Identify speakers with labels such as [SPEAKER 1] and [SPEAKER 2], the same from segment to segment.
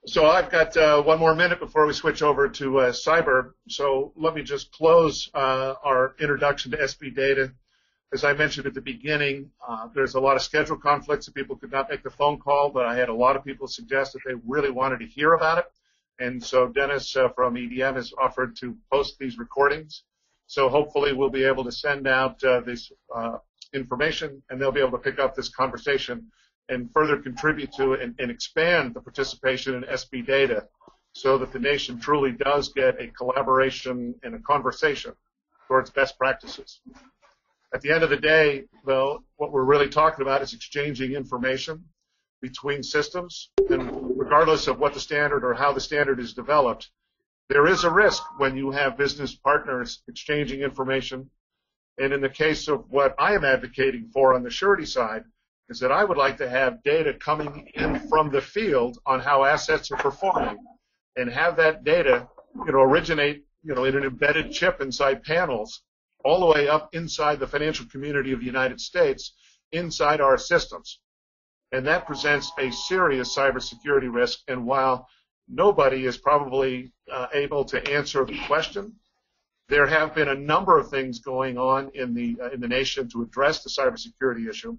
[SPEAKER 1] So I've got one more minute before we switch over to cyber. So let me just close our introduction to SB data. As I mentioned at the beginning, there's a lot of schedule conflicts that people could not make the phone call, but I had a lot of people suggest that they really wanted to hear about it. And so Dennis from EDM has offered to post these recordings. So hopefully we'll be able to send out this information, and they'll be able to pick up this conversation and further contribute to and expand the participation in SB data so that the nation truly does get a collaboration and a conversation towards best practices. At the end of the day, though, what we're really talking about is exchanging information between systems, and regardless of what the standard or how the standard is developed, there is a risk when you have business partners exchanging information. And in the case of what I am advocating for on the surety side, is that I would like to have data coming in from the field on how assets are performing, and have that data, originate, in an embedded chip inside panels, all the way up inside the financial community of the United States, inside our systems. And that presents a serious cybersecurity risk. And while nobody is probably able to answer the question, there have been a number of things going on in the nation to address the cybersecurity issue.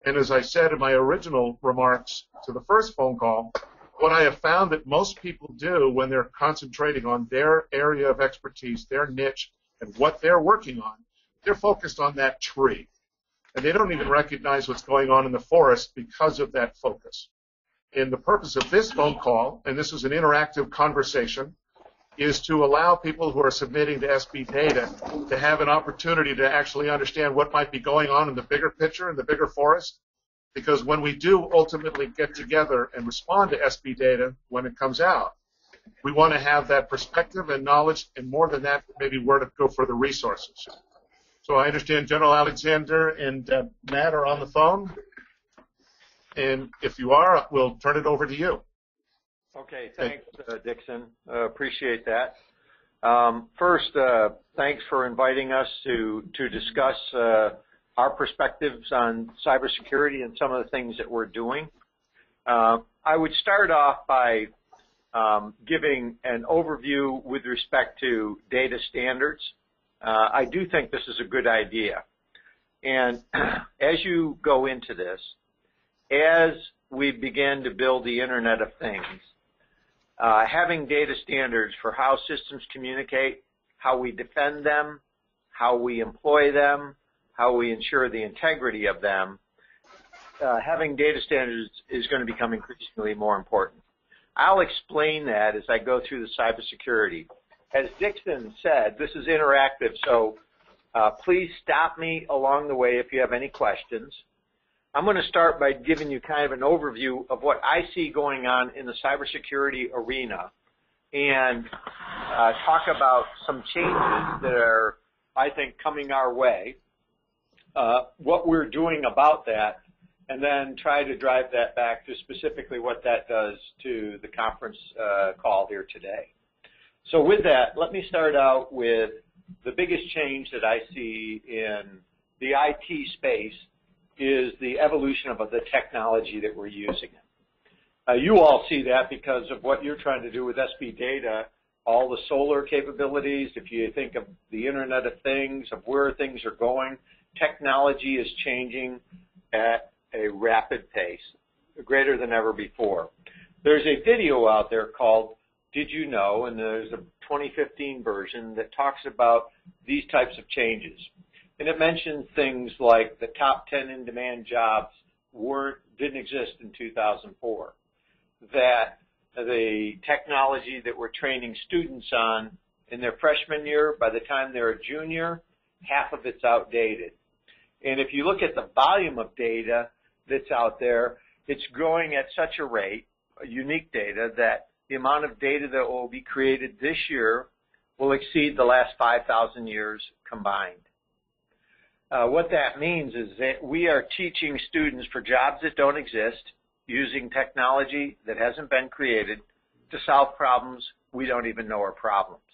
[SPEAKER 1] And as I said in my original remarks to the first phone call, what I have found that most people do when they're concentrating on their area of expertise, their niche, and what they're working on, they're focused on that tree. And they don't even recognize what's going on in the forest because of that focus. And the purpose of this phone call, and this is an interactive conversation, is to allow people who are submitting to SB data to have an opportunity to actually understand what might be going on in the bigger picture, in the bigger forest. Because when we do ultimately get together and respond to SB data when it comes out, we want to have that perspective and knowledge, and more than that, maybe where to go for the resources. So I understand General Alexander and Matt are on the phone. And if you are, we'll turn it over to you.
[SPEAKER 2] Okay, thanks, Dixon. Appreciate that. First, thanks for inviting us to discuss our perspectives on cybersecurity and some of the things that we're doing. I would start off by giving an overview with respect to data standards. I do think this is a good idea. And as you go into this, as we begin to build the Internet of Things, having data standards for how systems communicate, how we defend them, how we employ them, how we ensure the integrity of them, having data standards is going to become increasingly more important. I'll explain that as I go through the cybersecurity. As Dixon said, this is interactive, so please stop me along the way if you have any questions. I'm going to start by giving you kind of an overview of what I see going on in the cybersecurity arena and talk about some changes that are, I think, coming our way, what we're doing about that, and then try to drive that back to specifically what that does to the conference call here today. So with that, let me start out with the biggest change that I see in the IT space is the evolution of the technology that we're using. You all see that because of what you're trying to do with SB data, all the solar capabilities. If you think of the Internet of Things, of where things are going, technology is changing at a rapid pace, greater than ever before. There's a video out there called Did You Know? And there's a 2015 version that talks about these types of changes. And it mentions things like the top 10 in-demand jobs didn't exist in 2004, that the technology that we're training students on in their freshman year, by the time they're a junior, half of it's outdated. And if you look at the volume of data that's out there, it's growing at such a rate, unique data, that the amount of data that will be created this year will exceed the last 5,000 years combined. What that means is that we are teaching students for jobs that don't exist, using technology that hasn't been created to solve problems we don't even know are problems.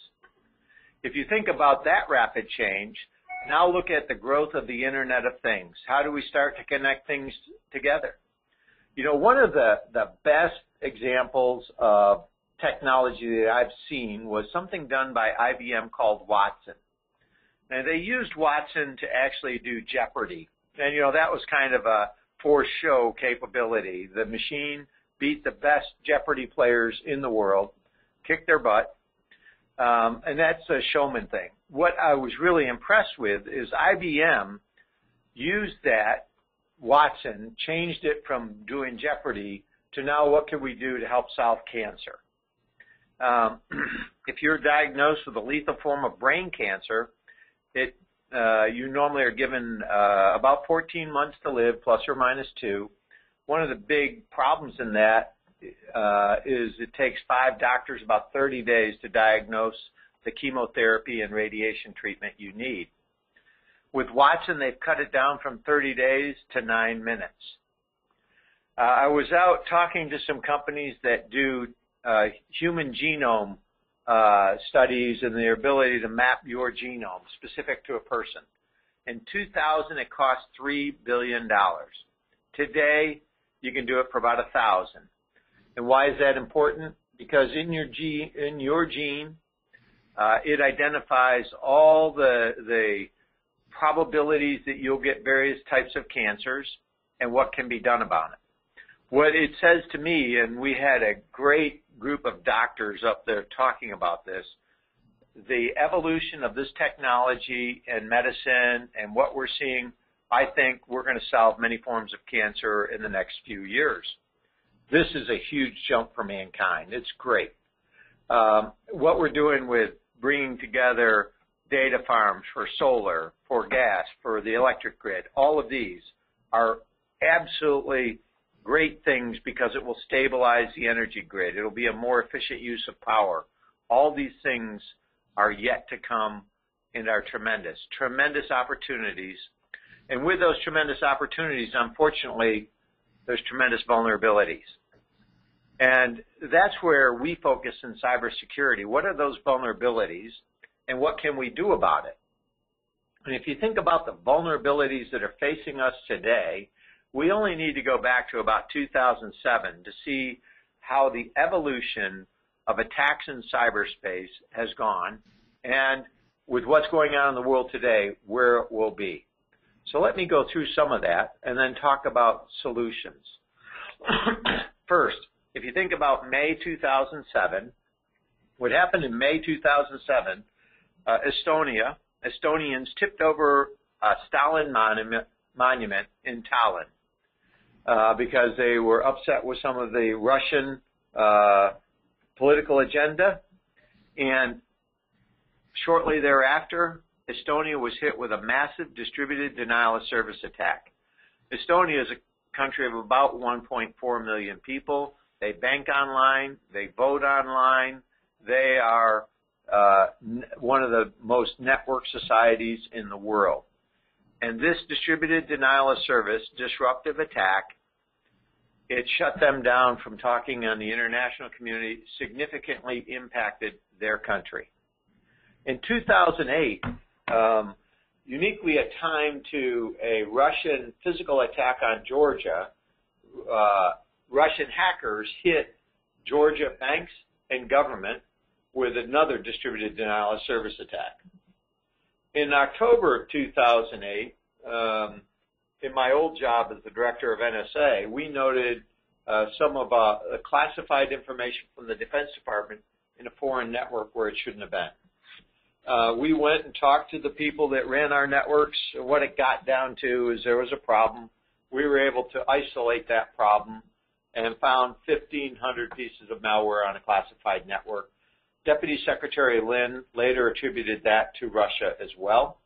[SPEAKER 2] If you think about that rapid change, now look at the growth of the Internet of Things. How do we start to connect things together? You know, one of the best examples of technology that I've seen was something done by IBM called Watson. And they used Watson to actually do Jeopardy. And, you know, that was kind of a for-show capability. The machine beat the best Jeopardy players in the world, kicked their butt, and that's a showman thing. What I was really impressed with is IBM used that Watson, changed it from doing Jeopardy to now what can we do to help solve cancer. If you're diagnosed with a lethal form of brain cancer, you normally are given about 14 months to live, plus or minus 2. One of the big problems in that is it takes 5 doctors about 30 days to diagnose the chemotherapy and radiation treatment you need. With Watson, they've cut it down from 30 days to 9 minutes. I was out talking to some companies that do human genome studies and their ability to map your genome specific to a person. In 2000, it cost $3 billion. Today, you can do it for about $1,000. And why is that important? Because in your gene, it identifies all the probabilities that you'll get various types of cancers and what can be done about it. What it says to me, and we had a great group of doctors up there talking about this, the evolution of this technology and medicine and what we're seeing, I think we're going to solve many forms of cancer in the next few years. This is a huge jump for mankind. It's great. What we're doing with bringing together data farms for solar, for gas, for the electric grid, all of these are absolutely great things because it will stabilize the energy grid. It'll be a more efficient use of power. All these things are yet to come and are tremendous, tremendous opportunities. And with those tremendous opportunities, unfortunately, there's tremendous vulnerabilities. And that's where we focus in cybersecurity. What are those vulnerabilities and what can we do about it? And if you think about the vulnerabilities that are facing us today, we only need to go back to about 2007 to see how the evolution of attacks in cyberspace has gone, and with what's going on in the world today, where it will be. So let me go through some of that and then talk about solutions. First, if you think about May 2007, what happened in May 2007, Estonians tipped over a Stalin monument in Tallinn because they were upset with some of the Russian political agenda, and shortly thereafter, Estonia was hit with a massive distributed denial of service attack. Estonia is a country of about 1.4 million people. They bank online, they vote online, they are one of the most networked societies in the world. And this distributed denial of service, disruptive attack, it shut them down from talking on the international community, significantly impacted their country. In 2008, uniquely timed to a Russian physical attack on Georgia, Russian hackers hit Georgia banks and government with another distributed denial of service attack. In October of 2008, in my old job as the director of NSA, we noted some of classified information from the Defense Department in a foreign network where it shouldn't have been. We went and talked to the people that ran our networks. What it got down to is there was a problem. We were able to isolate that problem and found 1,500 pieces of malware on a classified network. Deputy Secretary Lin later attributed that to Russia as well.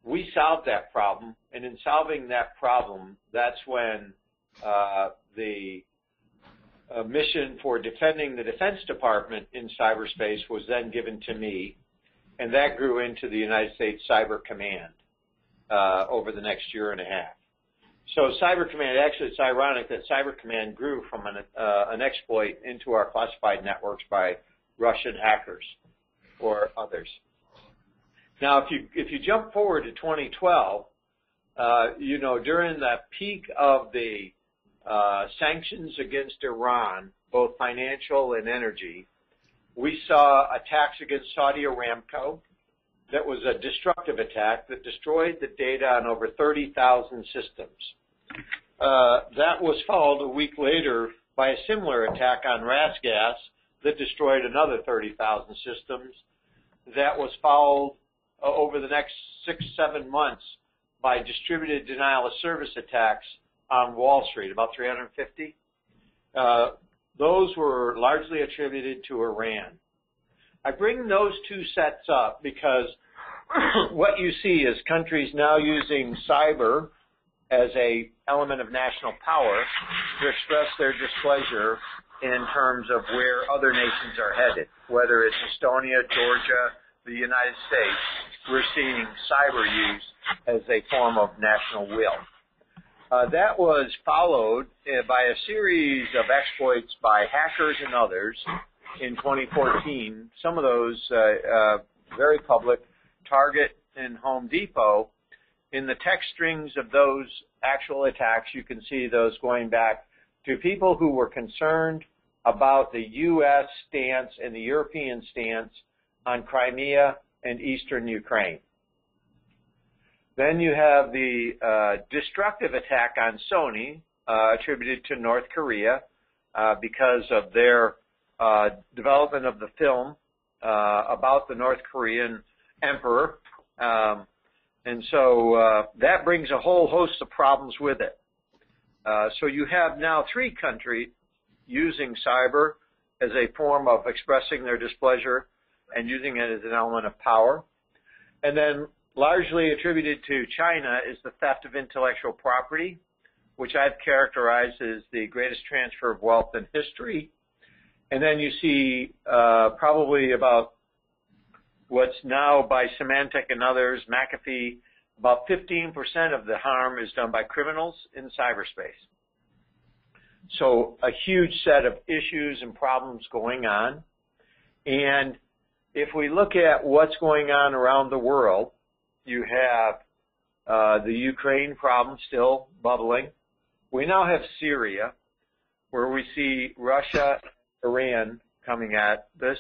[SPEAKER 2] We solved that problem, and in solving that problem, that's when the mission for defending the Defense Department in cyberspace was then given to me, and that grew into the United States Cyber Command over the next year and a half. So Cyber Command, actually it's ironic that Cyber Command grew from an exploit into our classified networks by Russian hackers or others. Now, if you jump forward to 2012, you know, during the peak of the sanctions against Iran, both financial and energy. We saw attacks against Saudi Aramco. That was a destructive attack that destroyed the data on over 30,000 systems. That was followed a week later by a similar attack on RasGas that destroyed another 30,000 systems. That was followed over the next 6-7 months by distributed denial of service attacks on Wall Street, about 350. Those were largely attributed to Iran. I bring those two sets up because what you see is countries now using cyber as a element of national power to express their displeasure in terms of where other nations are headed, whether it's Estonia, Georgia, the United States. We're seeing cyber use as a form of national will. That was followed by a series of exploits by hackers and others in 2014. Some of those very public, Target and Home Depot. In the text strings of those actual attacks, you can see those going back to people who were concerned about the U.S. stance and the European stance on Crimea and eastern Ukraine. Then you have the destructive attack on Sony attributed to North Korea because of their development of the film about the North Korean emperor. And so that brings a whole host of problems with it. So you have now 3 countries using cyber as a form of expressing their displeasure and using it as an element of power. And then largely attributed to China is the theft of intellectual property, which I've characterized as the greatest transfer of wealth in history. And then you see probably about what's now by Symantec and others, McAfee, about 15% of the harm is done by criminals in cyberspace. So a huge set of issues and problems going on. And if we look at what's going on around the world, you have the Ukraine problem still bubbling. We now have Syria, where we see Russia, Iran coming at this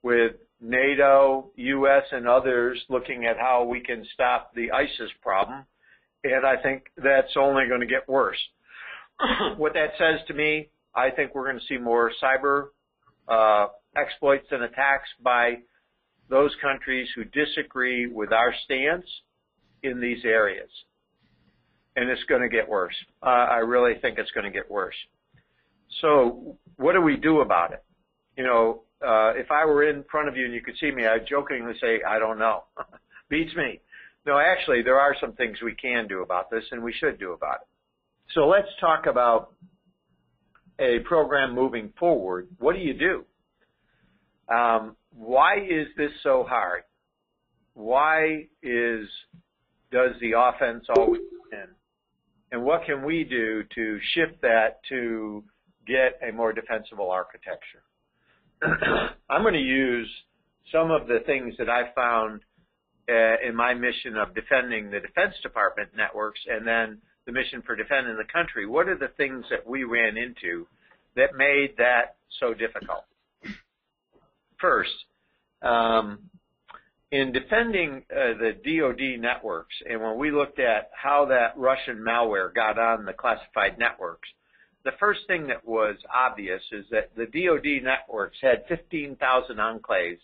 [SPEAKER 2] with NATO, U.S., and others looking at how we can stop the ISIS problem. And I think that's only going to get worse. What that says to me, I think we're going to see more cyber exploits and attacks by those countries who disagree with our stance in these areas. And it's going to get worse. I really think it's going to get worse. So what do we do about it? You know, if I were in front of you and you could see me, I'd jokingly say, I don't know. Beats me. No, actually, there are some things we can do about this, and we should do about it. So let's talk about a program moving forward. What do you do? Why is this so hard? Why does the offense always win? And what can we do to shift that to get a more defensible architecture? I'm going to use some of the things that I found in my mission of defending the Defense Department networks and then the mission for defending the country. What are the things that we ran into that made that so difficult? First, in defending the DoD networks, and when we looked at how that Russian malware got on the classified networks, the first thing that was obvious is that the DoD networks had 15,000 enclaves,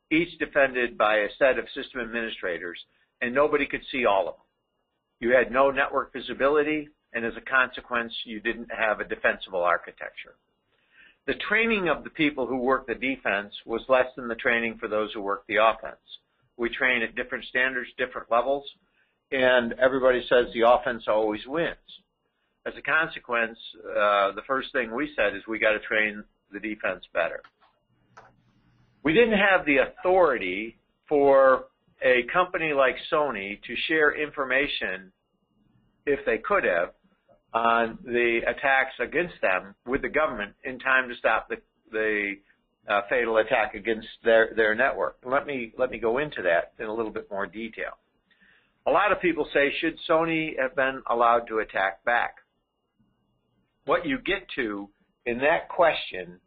[SPEAKER 2] each defended by a set of system administrators, and nobody could see all of them. You had no network visibility, and as a consequence, you didn't have a defensible architecture. The training of the people who work the defense was less than the training for those who work the offense. We train at different standards, different levels, and everybody says the offense always wins. As a consequence, the first thing we said is we got to train the defense better. We didn't have the authority for a company like Sony to share information, if they could have, on the attacks against them with the government in time to stop the fatal attack against their network. Let me go into that in a little bit more detail. A lot of people say, should Sony have been allowed to attack back? what you get to in that question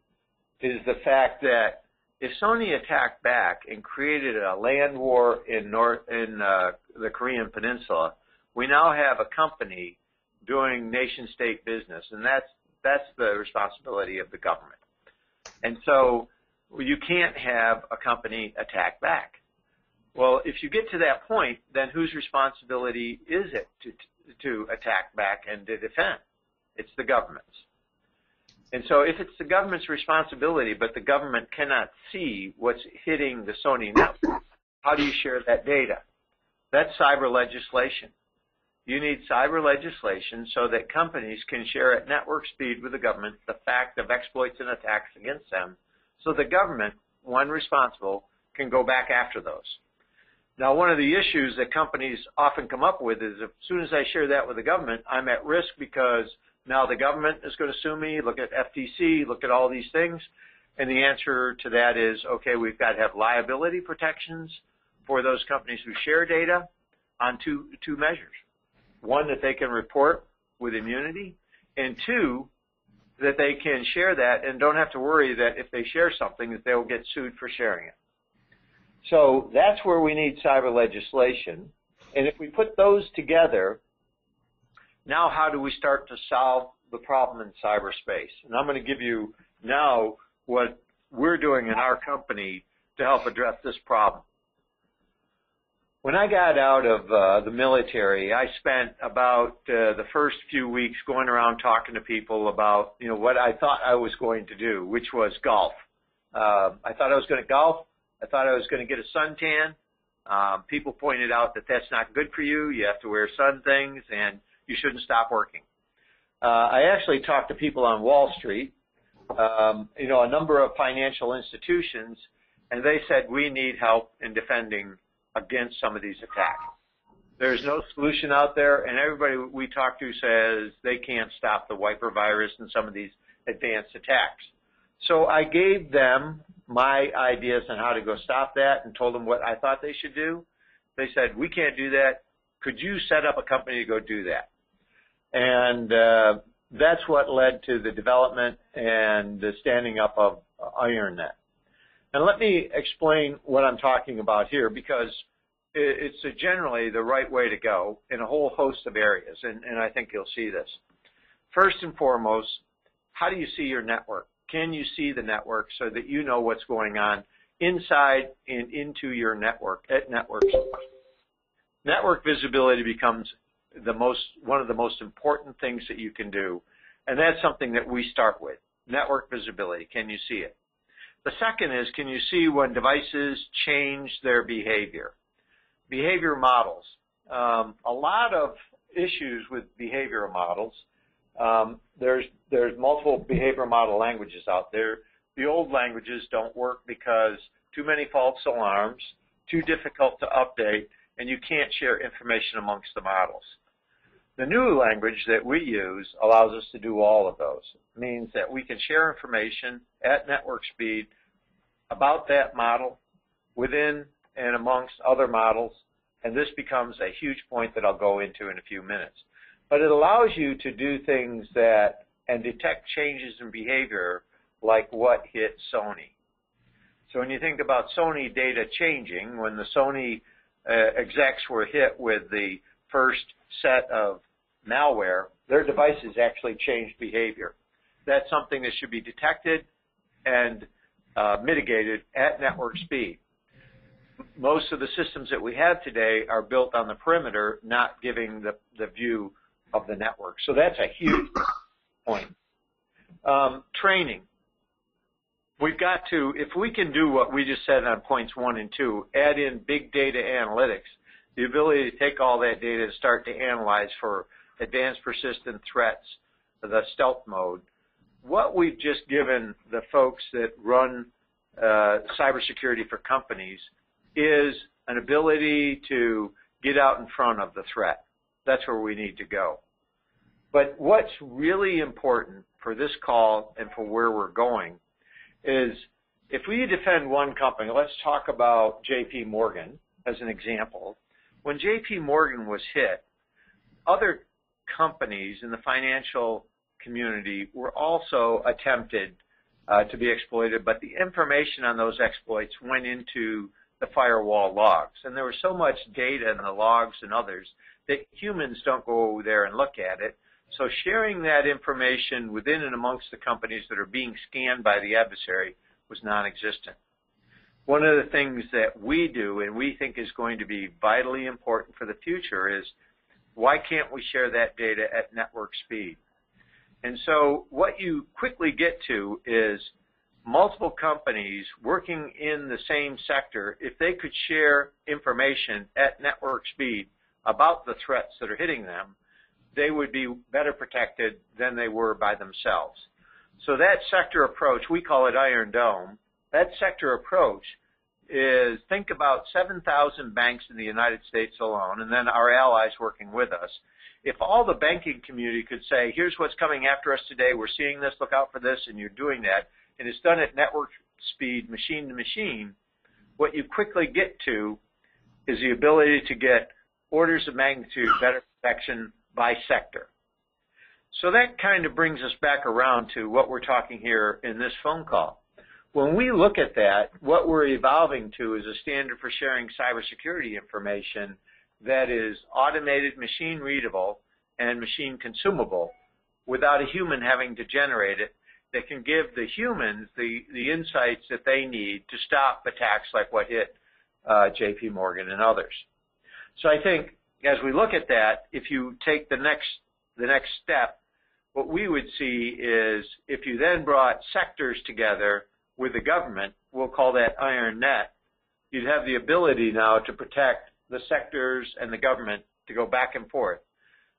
[SPEAKER 2] is the fact that if Sony attacked back and created a land war in the Korean Peninsula, we now have a company doing nation-state business, and that's the responsibility of the government. And so you can't have a company attack back. Well, if you get to that point, then whose responsibility is it to attack back and to defend? It's the government's. And so if it's the government's responsibility, but the government cannot see what's hitting the Sony network, how do you share that data? That's cyber legislation. You need cyber legislation so that companies can share at network speed with the government the fact of exploits and attacks against them, so the government, one responsible, can go back after those. Now, one of the issues that companies often come up with is as soon as I share that with the government, I'm at risk because now the government is going to sue me, look at FTC, look at all these things. And the answer to that is, okay, we've got to have liability protections for those companies who share data on two measures. One, that they can report with immunity, and two, that they can share that and don't have to worry that if they share something that they will get sued for sharing it. So that's where we need cyber legislation. And if we put those together, now how do we start to solve the problem in cyberspace? And I'm going to give you now what we're doing in our company to help address this problem. When I got out of the military, I spent about the first few weeks going around talking to people about, what I thought I was going to do, which was golf. I thought I was going to golf. I thought I was going to get a suntan. People pointed out that that's not good for you. You have to wear sun things, and you shouldn't stop working. I actually talked to people on Wall Street, a number of financial institutions, and they said we need help in defending against some of these attacks. There's no solution out there, and everybody we talk to says they can't stop the wiper virus and some of these advanced attacks. So I gave them my ideas on how to go stop that and told them what I thought they should do. They said, we can't do that. Could you set up a company to go do that? And that's what led to the development and the standing up of IronNet. And let me explain what I'm talking about here, because it's generally the right way to go in a whole host of areas, and I think you'll see this. First and foremost, how do you see your network? Can you see the network so that you know what's going on inside and into your network at network speed? Network visibility becomes one of the most important things that you can do, and that's something that we start with, network visibility. Can you see it? The second is, can you see when devices change their behavior? Behavior models. A lot of issues with behavioral models. There's multiple behavior model languages out there. The old languages don't work because too many false alarms, too difficult to update, and you can't share information amongst the models. The new language that we use allows us to do all of those. It means that we can share information at network speed about that model within and amongst other models, and this becomes a huge point that I'll go into in a few minutes. But it allows you to do things and detect changes in behavior like what hit Sony. So when you think about Sony data changing, when the Sony execs were hit with the first set of malware, their devices actually changed behavior. That's something that should be detected and mitigated at network speed. Most of the systems that we have today are built on the perimeter, not giving the view of the network. So that's a huge point. Training. We've got to, if we can do what we just said on points 1 and 2, add in big data analytics, the ability to take all that data and start to analyze for advanced persistent threats, the stealth mode. What we've just given the folks that run cybersecurity for companies is an ability to get out in front of the threat. That's where we need to go. But what's really important for this call and for where we're going is if we defend one company, let's talk about J.P. Morgan as an example. When J.P. Morgan was hit, other companies in the financial community were also attempted to be exploited, but the information on those exploits went into the firewall logs. And there was so much data in the logs and others that humans don't go there and look at it. So sharing that information within and amongst the companies that are being scanned by the adversary was non-existent. One of the things that we do and we think is going to be vitally important for the future is, why can't we share that data at network speed? And so what you quickly get to is multiple companies working in the same sector, if they could share information at network speed about the threats that are hitting them, they would be better protected than they were by themselves. So that sector approach, we call it Iron Dome, that sector approach is, think about 7,000 banks in the United States alone, and then our allies working with us. If all the banking community could say, here's what's coming after us today, we're seeing this, look out for this, and you're doing that, and it's done at network speed, machine to machine, what you quickly get to is the ability to get orders of magnitude better protection by sector. So that kind of brings us back around to what we're talking here in this phone call. When we look at that, what we're evolving to is a standard for sharing cybersecurity information that is automated, machine readable, and machine consumable without a human having to generate it, that can give the humans the insights that they need to stop attacks like what hit JP Morgan and others. So I think as we look at that, if you take the next step, what we would see is if you then brought sectors together with the government, we'll call that Iron Net, you'd have the ability now to protect the sectors and the government to go back and forth.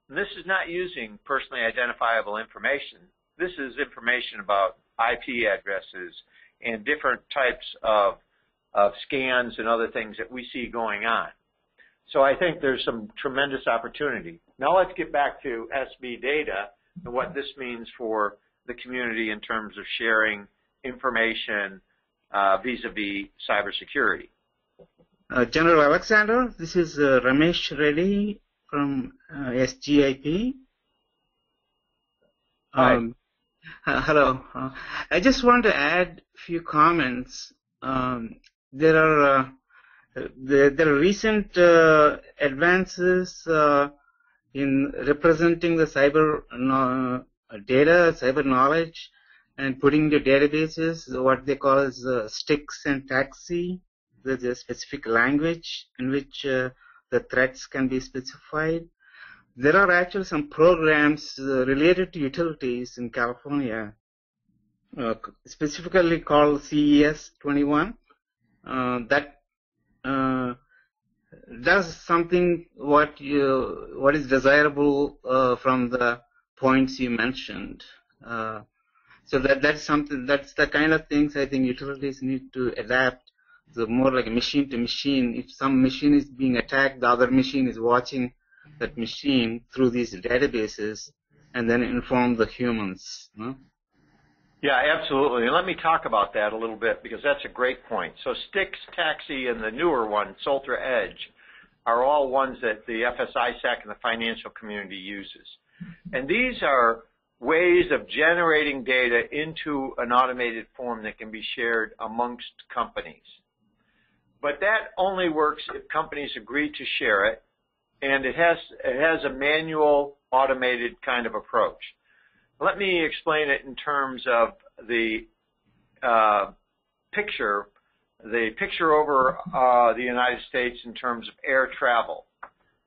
[SPEAKER 2] And this is not using personally identifiable information. This is information about IP addresses and different types of scans and other things that we see going on. So I think there's some tremendous opportunity. Now let's get back to SB data and what this means for the community in terms of sharing information vis-a-vis cybersecurity.
[SPEAKER 3] General Alexander, this is Ramesh Reddy from SGIP.
[SPEAKER 2] Hi.
[SPEAKER 3] Hello. I just want to add a few comments. There are recent advances in representing the cyber data, cyber knowledge, and putting the databases, what they call as sticks and taxi. There's a specific language in which the threats can be specified. There are actually some programs related to utilities in California, specifically called CES 21, that does something what is desirable from the points you mentioned. So that's something, that's the kind of things I think utilities need to adapt. So more like a machine to machine. If some machine is being attacked, the other machine is watching that machine through these databases and then inform the humans. No?
[SPEAKER 2] Yeah, absolutely. And let me talk about that a little bit because that's a great point. So Stix, Taxi, and the newer one, Soltra Edge, are all ones that the FSISAC and the financial community uses. And these are ways of generating data into an automated form that can be shared amongst companies. But that only works if companies agree to share it, and it has a manual, automated kind of approach. Let me explain it in terms of the picture over the United States in terms of air travel.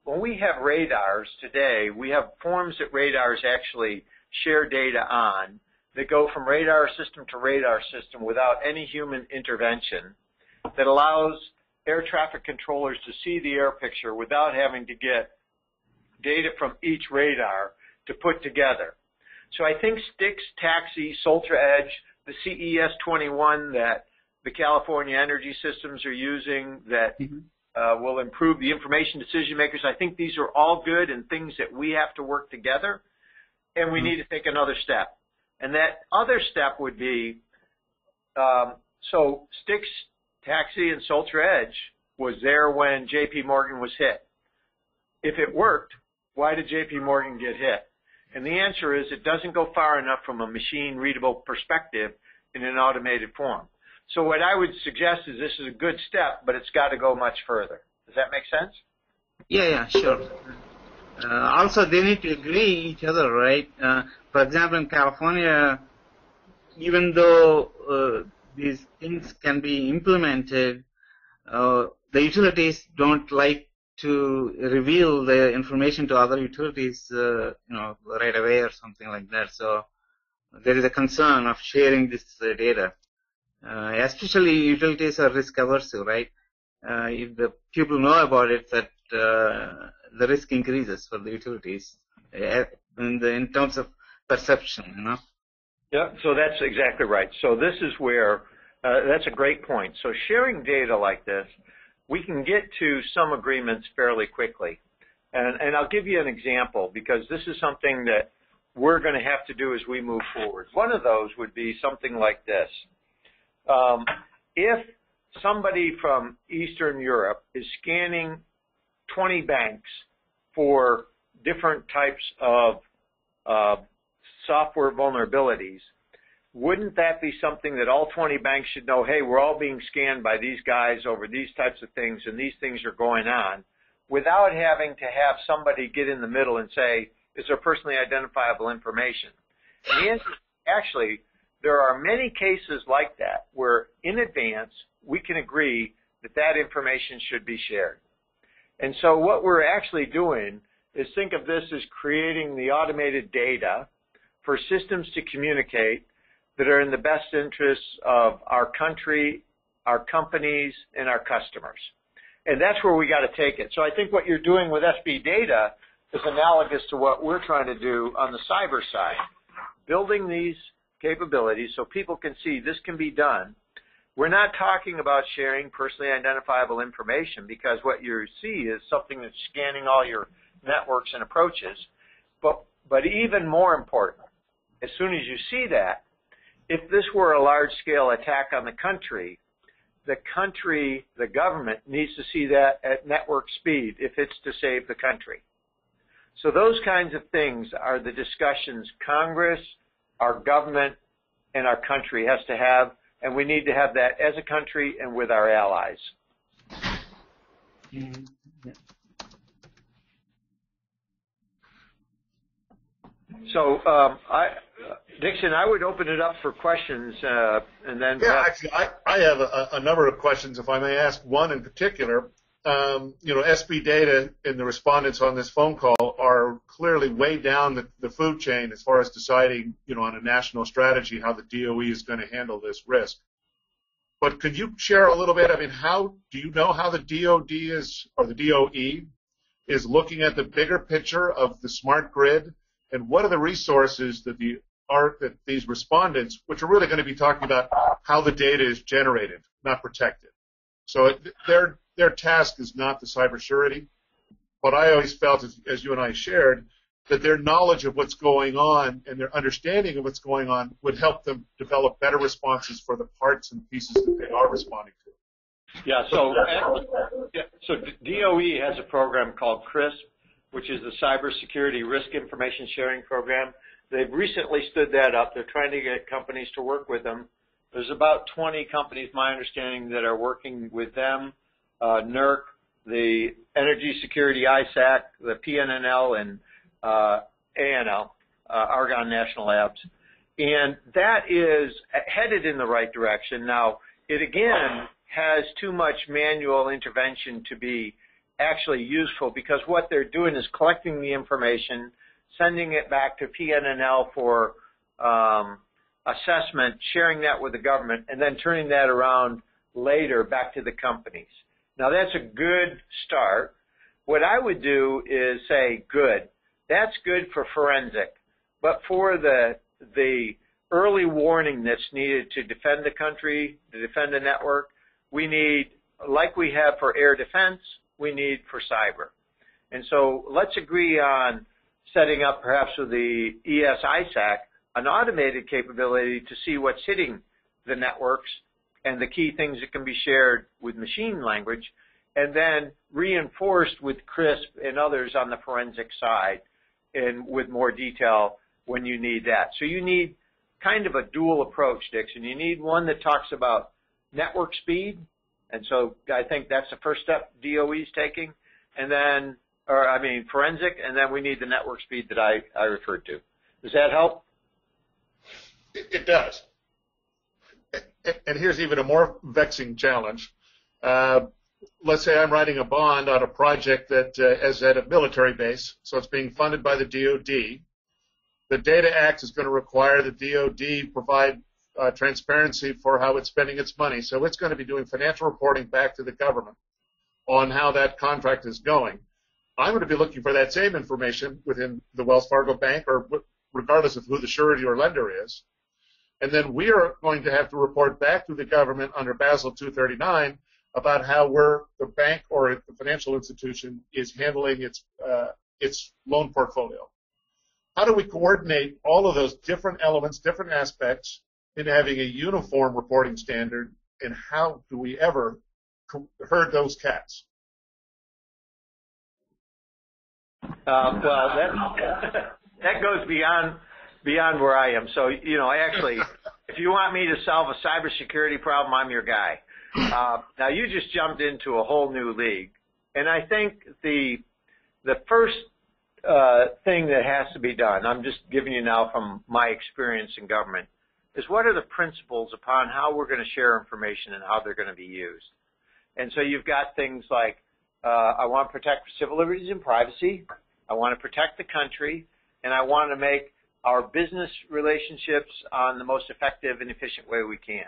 [SPEAKER 2] When we have radars today, we have forms that radars actually share data on that go from radar system to radar system without any human intervention, that allows air traffic controllers to see the air picture without having to get data from each radar to put together. So I think Stix, Taxi, Soltra Edge, the CES 21 that the California energy systems are using that will improve the information decision makers, I think these are all good and things that we have to work together, and we need to take another step. And that other step would be, so Stix, Taxi, and Soltra Edge was there when JP Morgan was hit. If it worked, why did JP Morgan get hit? And the answer is it doesn't go far enough from a machine-readable perspective in an automated form. So what I would suggest is this is a good step, but it's got to go much further. Does that make sense?
[SPEAKER 3] Yeah, sure. Also, they need to agree each other, right? For example, in California, even though these things can be implemented, the utilities don't like to reveal the information to other utilities, right away or something like that. So there is a concern of sharing this data. Especially utilities are risk averse, right? If the people know about it, that the risk increases for the utilities in terms of perception,
[SPEAKER 2] Yeah, so that's exactly right. So this is where, that's a great point. So sharing data like this, we can get to some agreements fairly quickly. And I'll give you an example because this is something that we're going to have to do as we move forward. One of those would be something like this. If somebody from Eastern Europe is scanning 20 banks for different types of software vulnerabilities, wouldn't that be something that all 20 banks should know, hey, we're all being scanned by these guys over these types of things and these things are going on, without having to have somebody get in the middle and say, is there personally identifiable information? And the answer is actually, there are many cases like that where in advance we can agree that that information should be shared. And so what we're actually doing is think of this as creating the automated data for systems to communicate that are in the best interests of our country, our companies, and our customers. And that's where we got to take it. So I think what you're doing with SB data is analogous to what we're trying to do on the cyber side. Building these capabilities so people can see this can be done. We're not talking about sharing personally identifiable information because what you see is something that's scanning all your networks and approaches. But even more important, as soon as you see that, if this were a large-scale attack on the government needs to see that at network speed if it's to save the country. So those kinds of things are the discussions Congress, our government, and our country has to have, and we need to have that as a country and with our allies. So, Dixon, I would open it up for questions, and then.
[SPEAKER 1] Yeah, actually, I have a number of questions, if I may ask. One in particular, SB data and the respondents on this phone call are clearly way down the food chain as far as deciding, on a national strategy how the DOE is going to handle this risk. But could you share a little bit? I mean, how do you know how the DOD is, or the DOE is looking at the bigger picture of the smart grid, and what are the resources that these respondents, which are really going to be talking about how the data is generated, not protected. So their task is not the cybersecurity, but I always felt, as you and I shared, that their knowledge of what's going on and their understanding of what's going on would help them develop better responses for the parts and pieces that they are responding to.
[SPEAKER 2] Yeah, so DOE has a program called CRISP, which is the Cybersecurity Risk Information Sharing Program. They've recently stood that up. They're trying to get companies to work with them. There's about 20 companies, my understanding, that are working with them, NERC, the Energy Security ISAC, the PNNL, and ANL, Argonne National Labs. And that is headed in the right direction. Now, it again has too much manual intervention to be actually useful because what they're doing is collecting the information, sending it back to PNNL for assessment, sharing that with the government, and then turning that around later back to the companies. Now, that's a good start. What I would do is say, good. That's good for forensic. But for the early warning that's needed to defend the country, to defend the network, we need, like we have for air defense, we need for cyber. And so let's agree on setting up perhaps with the ES-ISAC an automated capability to see what's hitting the networks and the key things that can be shared with machine language, and then reinforced with CRISP and others on the forensic side. and with more detail when you need that. So you need kind of a dual approach, Dixon. You need one that talks about network speed, and so I think that's the first step DOE is taking, and then, forensic, and then we need the network speed that I referred to. Does that help?
[SPEAKER 1] It does. And here's even a more vexing challenge. Let's say I'm writing a bond on a project that is at a military base, so it's being funded by the DoD. The Data Act is going to require the DoD provide transparency for how it's spending its money. So it's going to be doing financial reporting back to the government on how that contract is going. I'm going to be looking for that same information within the Wells Fargo Bank, or regardless of who the surety or lender is. And then we are going to have to report back to the government under Basel 239 about how the bank or the financial institution is handling its loan portfolio. How do we coordinate all of those different elements, different aspects, into having a uniform reporting standard, and how do we ever herd those cats?
[SPEAKER 2] Well, that goes beyond where I am. So, actually, if you want me to solve a cybersecurity problem, I'm your guy. Now, you just jumped into a whole new league, and I think the first thing that has to be done, I'm just giving you now from my experience in government, is what are the principles upon how we're going to share information and how they're going to be used. And so you've got things like, I want to protect civil liberties and privacy, I want to protect the country, and I want to make our business relationships on the most effective and efficient way we can.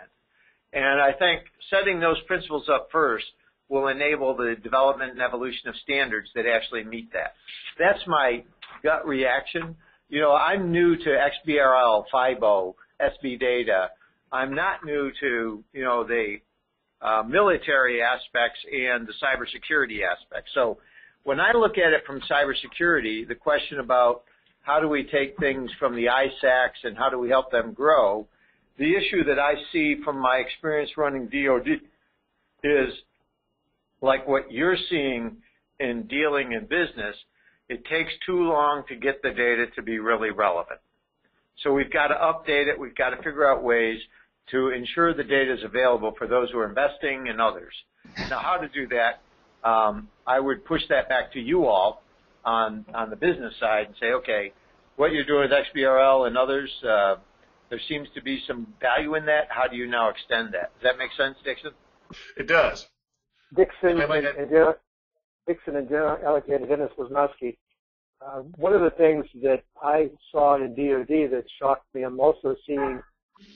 [SPEAKER 2] And I think setting those principles up first will enable the development and evolution of standards that actually meet that. That's my gut reaction. I'm new to XBRL, FIBO, SB data. I'm not new to, the military aspects and the cybersecurity aspects. So when I look at it from cybersecurity, the question about how do we take things from the ISACs and how do we help them grow, the issue that I see from my experience running DoD is like what you're seeing in dealing in business. It takes too long to get the data to be really relevant. So we've got to update it. We've got to figure out ways to ensure the data is available for those who are investing and others. Now, how to do that, I would push that back to you all on the business side and say, okay, what you're doing with XBRL and others, there seems to be some value in that. How do you now extend that? Does that make sense, Dixon?
[SPEAKER 1] It does.
[SPEAKER 4] Dixon and General Allocator Dennis Wisnowski. One of the things that I saw in DoD that shocked me, I'm also seeing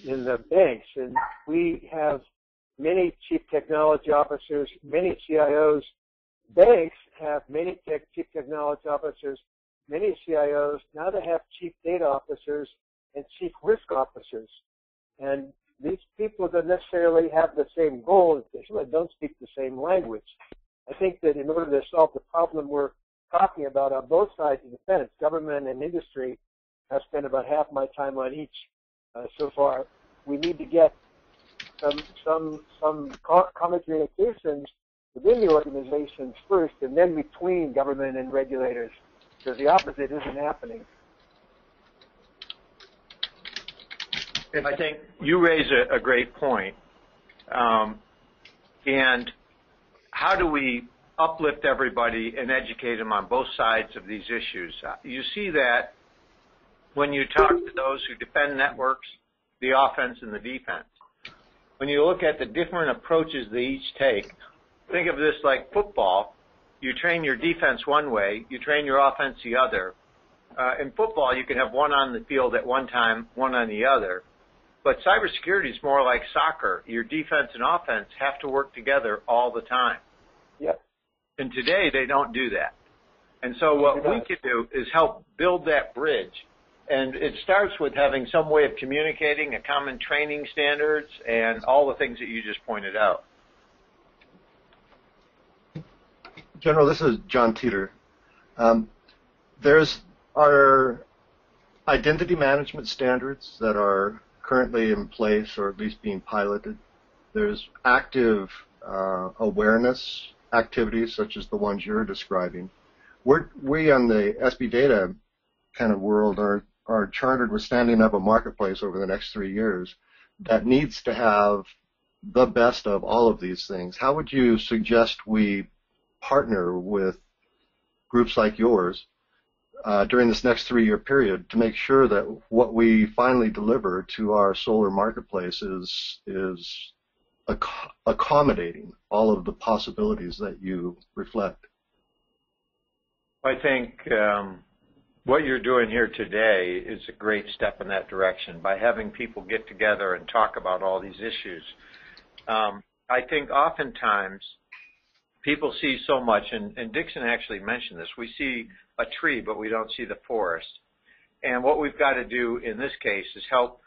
[SPEAKER 4] in the banks, and we have many chief technology officers, many CIOs. Banks have many chief technology officers, many CIOs. Now they have chief data officers and chief risk officers. And these people don't necessarily have the same goals. They don't speak the same language. I think that in order to solve the problem we're talking about on both sides of the fence, government and industry, I've spent about half my time on each so far. We need to get some common communications within the organizations first, and then between government and regulators, because the opposite isn't happening.
[SPEAKER 2] I think you raise a great point. And how do we uplift everybody and educate them on both sides of these issues? You see that when you talk to those who defend networks, the offense and the defense. When you look at the different approaches they each take, think of this like football. You train your defense one way, you train your offense the other. In football, you can have one on the field at one time, one on the other. But cybersecurity is more like soccer. Your defense and offense have to work together all the time.
[SPEAKER 4] Yep.
[SPEAKER 2] And today, they don't do that. And so what we can do is help build that bridge. And it starts with having some way of communicating, a common training standards, and all the things that you just pointed out.
[SPEAKER 5] General, this is John Teeter. There's our identity management standards that are currently in place or at least being piloted. There's active awareness activities such as the ones you're describing. We on the SB Data kind of world are chartered with standing up a marketplace over the next 3 years that needs to have the best of all of these things, how would you suggest we partner with groups like yours during this next 3-year period to make sure that what we finally deliver to our solar marketplace is accommodating all of the possibilities that you reflect?
[SPEAKER 2] I think what you're doing here today is a great step in that direction by having people get together and talk about all these issues. I think oftentimes people see so much, and Dixon actually mentioned this, we see a tree, but we don't see the forest. And what we've got to do in this case is help,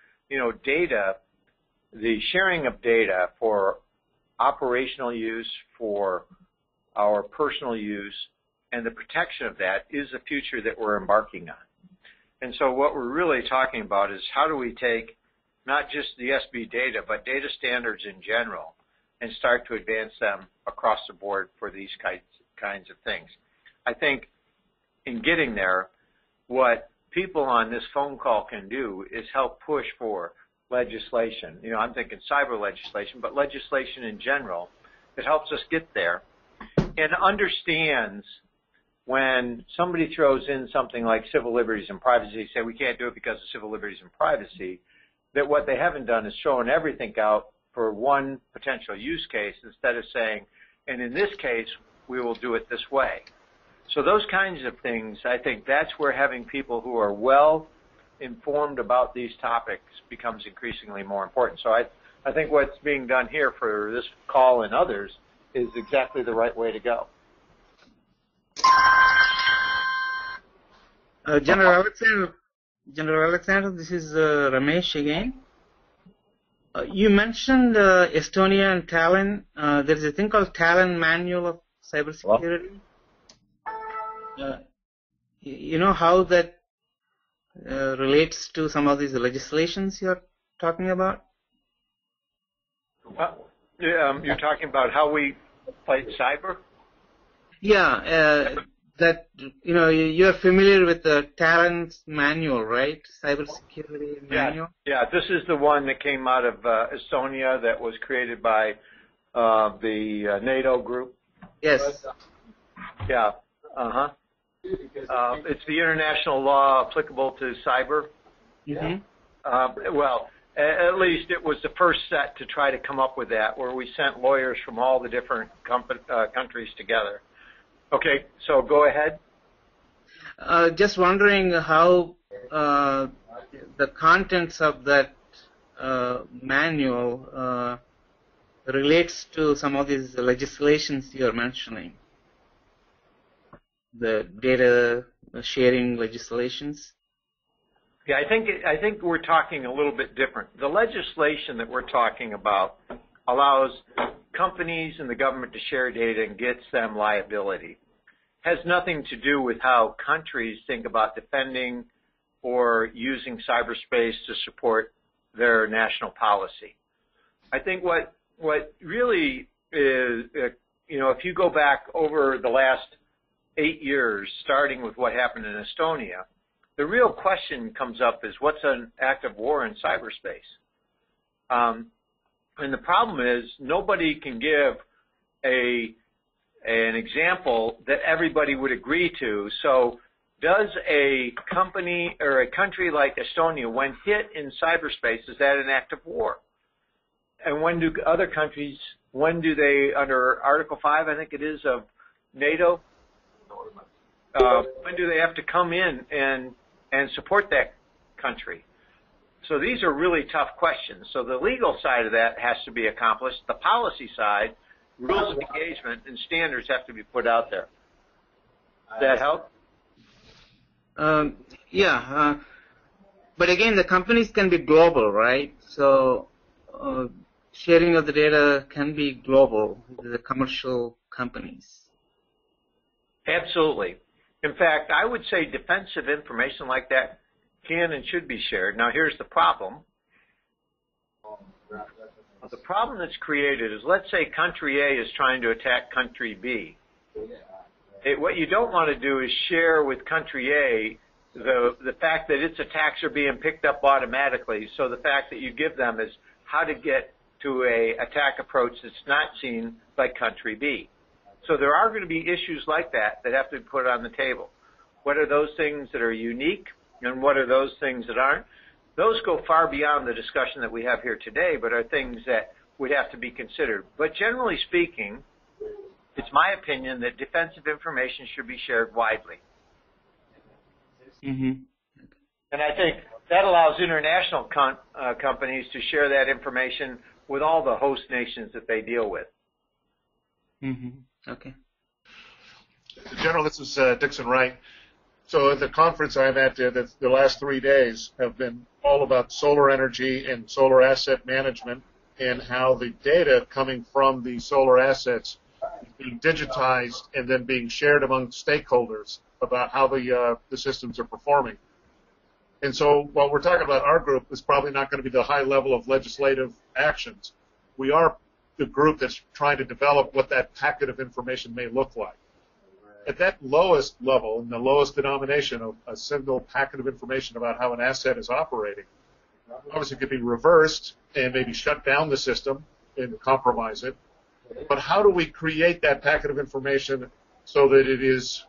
[SPEAKER 2] data, the sharing of data for operational use, for our personal use, and the protection of that is the future that we're embarking on. And so what we're really talking about is how do we take not just the SB data, but data standards in general and start to advance them across the board for these kinds of things. I think in getting there, what people on this phone call can do is help push for legislation. I'm thinking cyber legislation, but legislation in general that helps us get there and understands when somebody throws in something like civil liberties and privacy, say we can't do it because of civil liberties and privacy, that what they haven't done is thrown everything out for one potential use case instead of saying, and in this case, we will do it this way. So those kinds of things, I think that's where having people who are well informed about these topics becomes increasingly more important. So I think what's being done here for this call and others is exactly the right way to go.
[SPEAKER 3] General Alexander, this is Ramesh again. You mentioned Estonia and Tallinn. There is a thing called Tallinn Manual of Cybersecurity. You know how that relates to some of these legislations you're talking about?
[SPEAKER 2] You're talking about how we fight cyber?
[SPEAKER 3] Yeah, that you're familiar with the Tallinn's manual, right? Cybersecurity manual.
[SPEAKER 2] Yeah. This is the one that came out of Estonia that was created by the NATO group.
[SPEAKER 3] Yes.
[SPEAKER 2] Yeah. It's the international law applicable to cyber.
[SPEAKER 3] Mm-hmm.
[SPEAKER 2] Well, at least it was the first set to try to come up with that, where we sent lawyers from all the different countries together. Okay, so go ahead.
[SPEAKER 3] Just wondering how the contents of that manual relates to some of these legislations you're mentioning, the data sharing legislations.
[SPEAKER 2] Yeah, I think we're talking a little bit different. The legislation that we're talking about allows companies and the government to share data and gets them liability. Has nothing to do with how countries think about defending or using cyberspace to support their national policy. I think what really is, if you go back over the last 8 years, starting with what happened in Estonia, the real question comes up is what's an act of war in cyberspace? And the problem is nobody can give an example that everybody would agree to. So does a company or a country like Estonia, when hit in cyberspace, is that an act of war? And when do other countries, when do they, under Article 5, I think it is, of NATO, when do they have to come in and support that country? So these are really tough questions. So the legal side of that has to be accomplished. The policy side, rules of engagement and standards have to be put out there. Does that help?
[SPEAKER 3] Yeah. But again, the companies can be global, right? So sharing of the data can be global, the commercial companies.
[SPEAKER 2] Absolutely. In fact, I would say defensive information like that can and should be shared. Now, here's the problem. The problem that's created is, let's say country A is trying to attack country B. What you don't want to do is share with country A the fact that its attacks are being picked up automatically. So the fact that you give them is how to get to a attack approach that's not seen by country B. So there are going to be issues like that have to be put on the table. What are those things that are unique, and what are those things that aren't? Those go far beyond the discussion that we have here today, but are things that would have to be considered. But generally speaking, it's my opinion that defensive information should be shared widely.
[SPEAKER 3] Mm-hmm.
[SPEAKER 2] And I think that allows international companies to share that information with all the host nations that they deal with.
[SPEAKER 3] Mm-hmm. Okay.
[SPEAKER 1] General, this is Dixon Wright. So at the conference I'm at, the last 3 days have been all about solar energy and solar asset management and how the data coming from the solar assets is being digitized and then being shared among stakeholders about how the systems are performing. And so while we're talking about our group, it's probably not going to be the high level of legislative actions. We are the group that's trying to develop what that packet of information may look like. At that lowest level, in the lowest denomination of a single packet of information about how an asset is operating, obviously it could be reversed and maybe shut down the system and compromise it. But how do we create that packet of information so that it is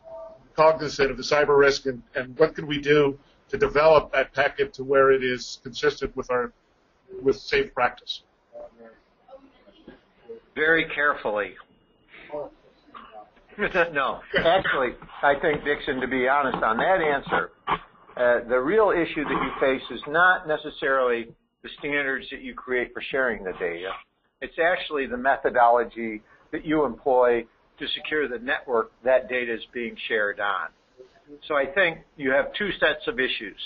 [SPEAKER 1] cognizant of the cyber risk, and what can we do to develop that packet to where it is consistent with safe practice?
[SPEAKER 2] Very carefully. No, actually, I think, Dixon, to be honest on that answer, the real issue that you face is not necessarily the standards that you create for sharing the data. It's actually the methodology that you employ to secure the network that data is being shared on. So I think you have two sets of issues.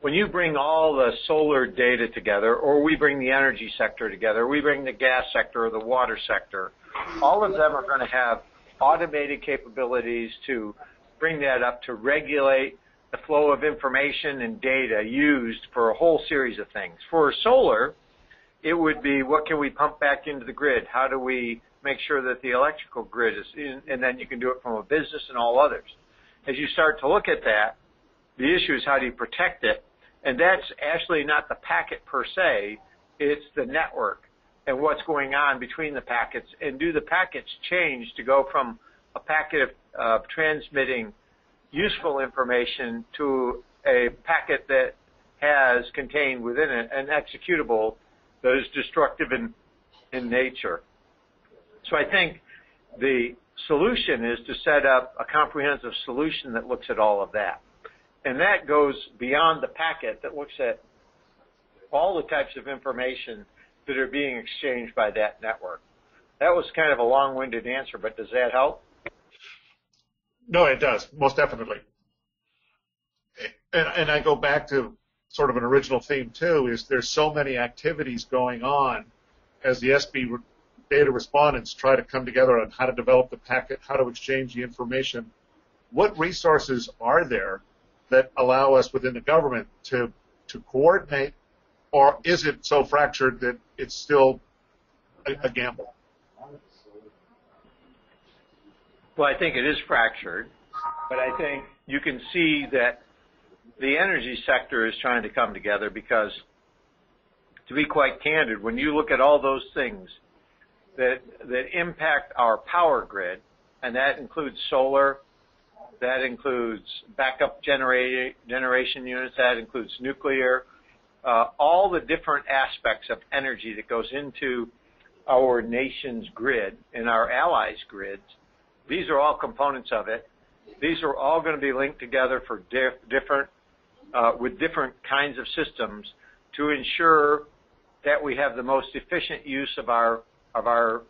[SPEAKER 2] When you bring all the solar data together, or we bring the energy sector together, we bring the gas sector or the water sector, all of them are going to have automated capabilities to bring that up to regulate the flow of information and data used for a whole series of things. For solar, it would be what can we pump back into the grid? How do we make sure that the electrical grid is in, and then you can do it from a business and all others. As you start to look at that, the issue is how do you protect it? And that's actually not the packet per se, it's the network and what's going on between the packets. And do the packets change to go from a packet of transmitting useful information to a packet that has contained within it an executable that is destructive in nature? So I think the solution is to set up a comprehensive solution that looks at all of that. And that goes beyond the packet, that looks at all the types of information that are being exchanged by that network. That was kind of a long-winded answer, but does that help?
[SPEAKER 1] No, it does, most definitely. And I go back to sort of an original theme, too, is there's so many activities going on as the SB data respondents try to come together on how to develop the packet, how to exchange the information. What resources are there that allow us within the government to coordinate, or is it so fractured that it's still a gamble?
[SPEAKER 2] Well, I think it is fractured, but I think you can see that the energy sector is trying to come together because, to be quite candid, when you look at all those things that impact our power grid, and that includes solar, that includes backup generation units, that includes nuclear, all the different aspects of energy that goes into our nation's grid and our allies' grids, these are all components of it. These are all going to be linked together for with different kinds of systems to ensure that we have the most efficient use of our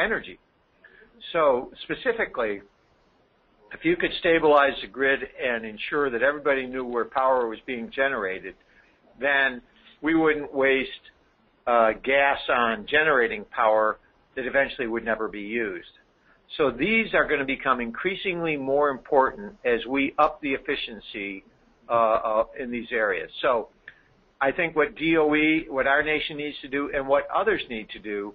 [SPEAKER 2] energy. So specifically, if you could stabilize the grid and ensure that everybody knew where power was being generated, then we wouldn't waste gas on generating power that eventually would never be used. So these are going to become increasingly more important as we up the efficiency in these areas. So I think what DOE, what our nation needs to do, and what others need to do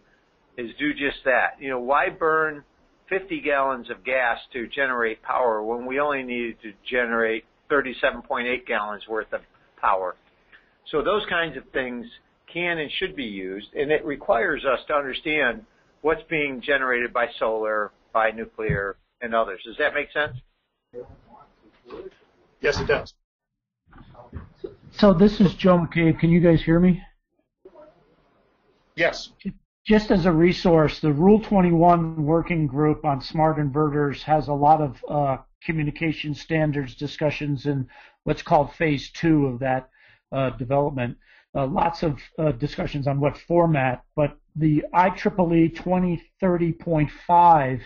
[SPEAKER 2] is do just that. You know, why burn 50 gallons of gas to generate power when we only needed to generate 37.8 gallons worth of power. So those kinds of things can and should be used, and it requires us to understand what's being generated by solar, by nuclear, and others. Does that make sense?
[SPEAKER 1] Yes, it does.
[SPEAKER 6] So this is Joe McCabe. Can you guys hear me?
[SPEAKER 1] Yes.
[SPEAKER 6] Just as a resource, the Rule 21 working group on smart inverters has a lot of communication standards discussions in what's called phase 2 of that development. Lots of discussions on what format, but the IEEE 2030.5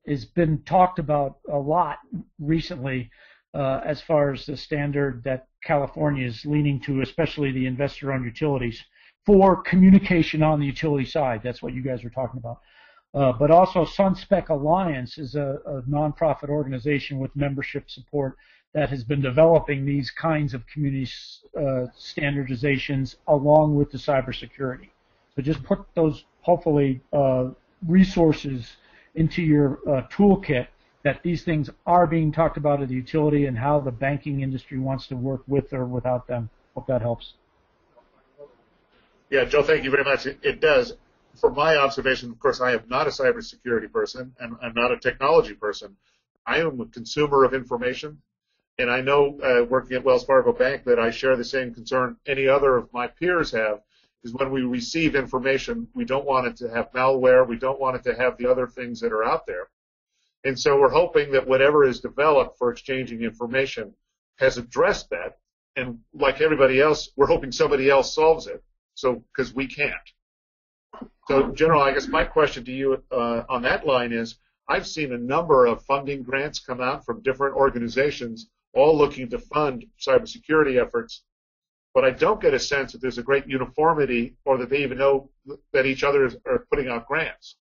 [SPEAKER 6] has been talked about a lot recently as far as the standard that California is leaning to, especially the investor-owned utilities, for communication on the utility side. That's what you guys were talking about. But also SunSpec Alliance is a nonprofit organization with membership support that has been developing these kinds of community standardizations along with the cybersecurity. So just put those, hopefully, resources into your toolkit that these things are being talked about at the utility and how the banking industry wants to work with or without them. Hope that helps.
[SPEAKER 1] Yeah, Joe, thank you very much. It does. From my observation, of course, I am not a cybersecurity person, and I'm not a technology person. I am a consumer of information, and I know, working at Wells Fargo Bank, that I share the same concern any other of my peers have, is when we receive information, we don't want it to have malware, we don't want it to have the other things that are out there. And so we're hoping that whatever is developed for exchanging information has addressed that, and like everybody else, we're hoping somebody else solves it. So, because we can't. So, General, I guess my question to you on that line is, I've seen a number of funding grants come out from different organizations, all looking to fund cybersecurity efforts, but I don't get a sense that there's a great uniformity or that they even know that each other are putting out grants.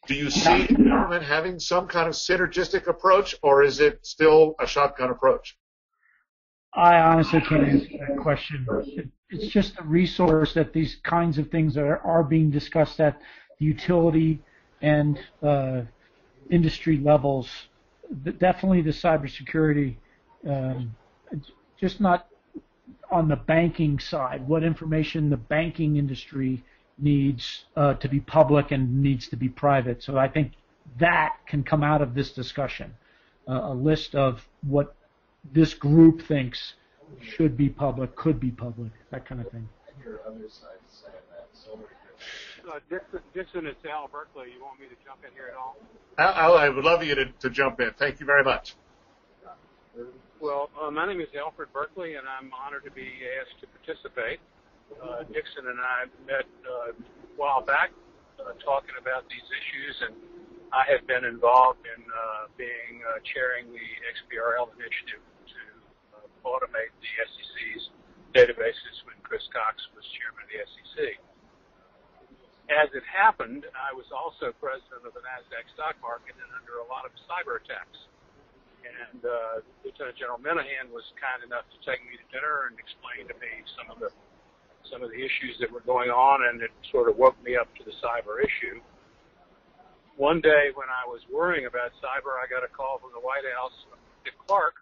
[SPEAKER 1] Do you see the government having some kind of synergistic approach, or is it still a shotgun approach?
[SPEAKER 6] I honestly can't answer that question. It's just a resource that these kinds of things are being discussed at the utility and industry levels. Definitely the cybersecurity, just not on the banking side. What information the banking industry needs to be public and needs to be private. So I think that can come out of this discussion, a list of what this group thinks should be public, could be public, that kind of thing.
[SPEAKER 7] Dixon, it's Al Berkeley. You want me to jump in here at all?
[SPEAKER 1] Al, I would love you to jump in. Thank you very much.
[SPEAKER 7] Well, my name is Alfred Berkeley, and I'm honored to be asked to participate. Dixon and I met a while back talking about these issues, and I have been involved in chairing the XBRL initiative to automate the SEC's databases when Chris Cox was chairman of the SEC. As it happened, I was also president of the NASDAQ stock market and under a lot of cyber attacks. And Lieutenant General Minahan was kind enough to take me to dinner and explain to me some of the issues that were going on, and it sort of woke me up to the cyber issue. One day when I was worrying about cyber, I got a call from the White House from Dick Clark,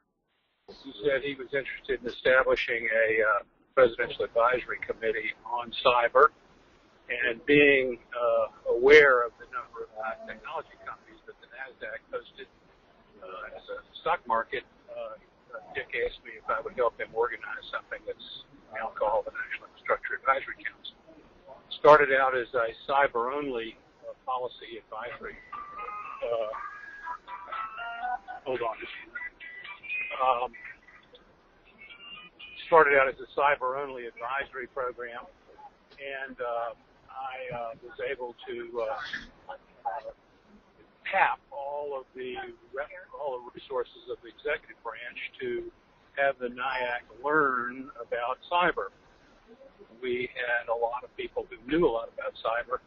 [SPEAKER 7] who said he was interested in establishing a presidential advisory committee on cyber, and being aware of the number of technology companies that the NASDAQ hosted as a stock market, Dick asked me if I would help him organize something that's now called the National Infrastructure Advisory Council. Started out as a cyber-only policy advisory. Hold on just a minute. Started out as a cyber-only advisory program, and I was able to tap all the resources of the executive branch to have the NIAC learn about cyber. We had a lot of people who knew a lot about cyber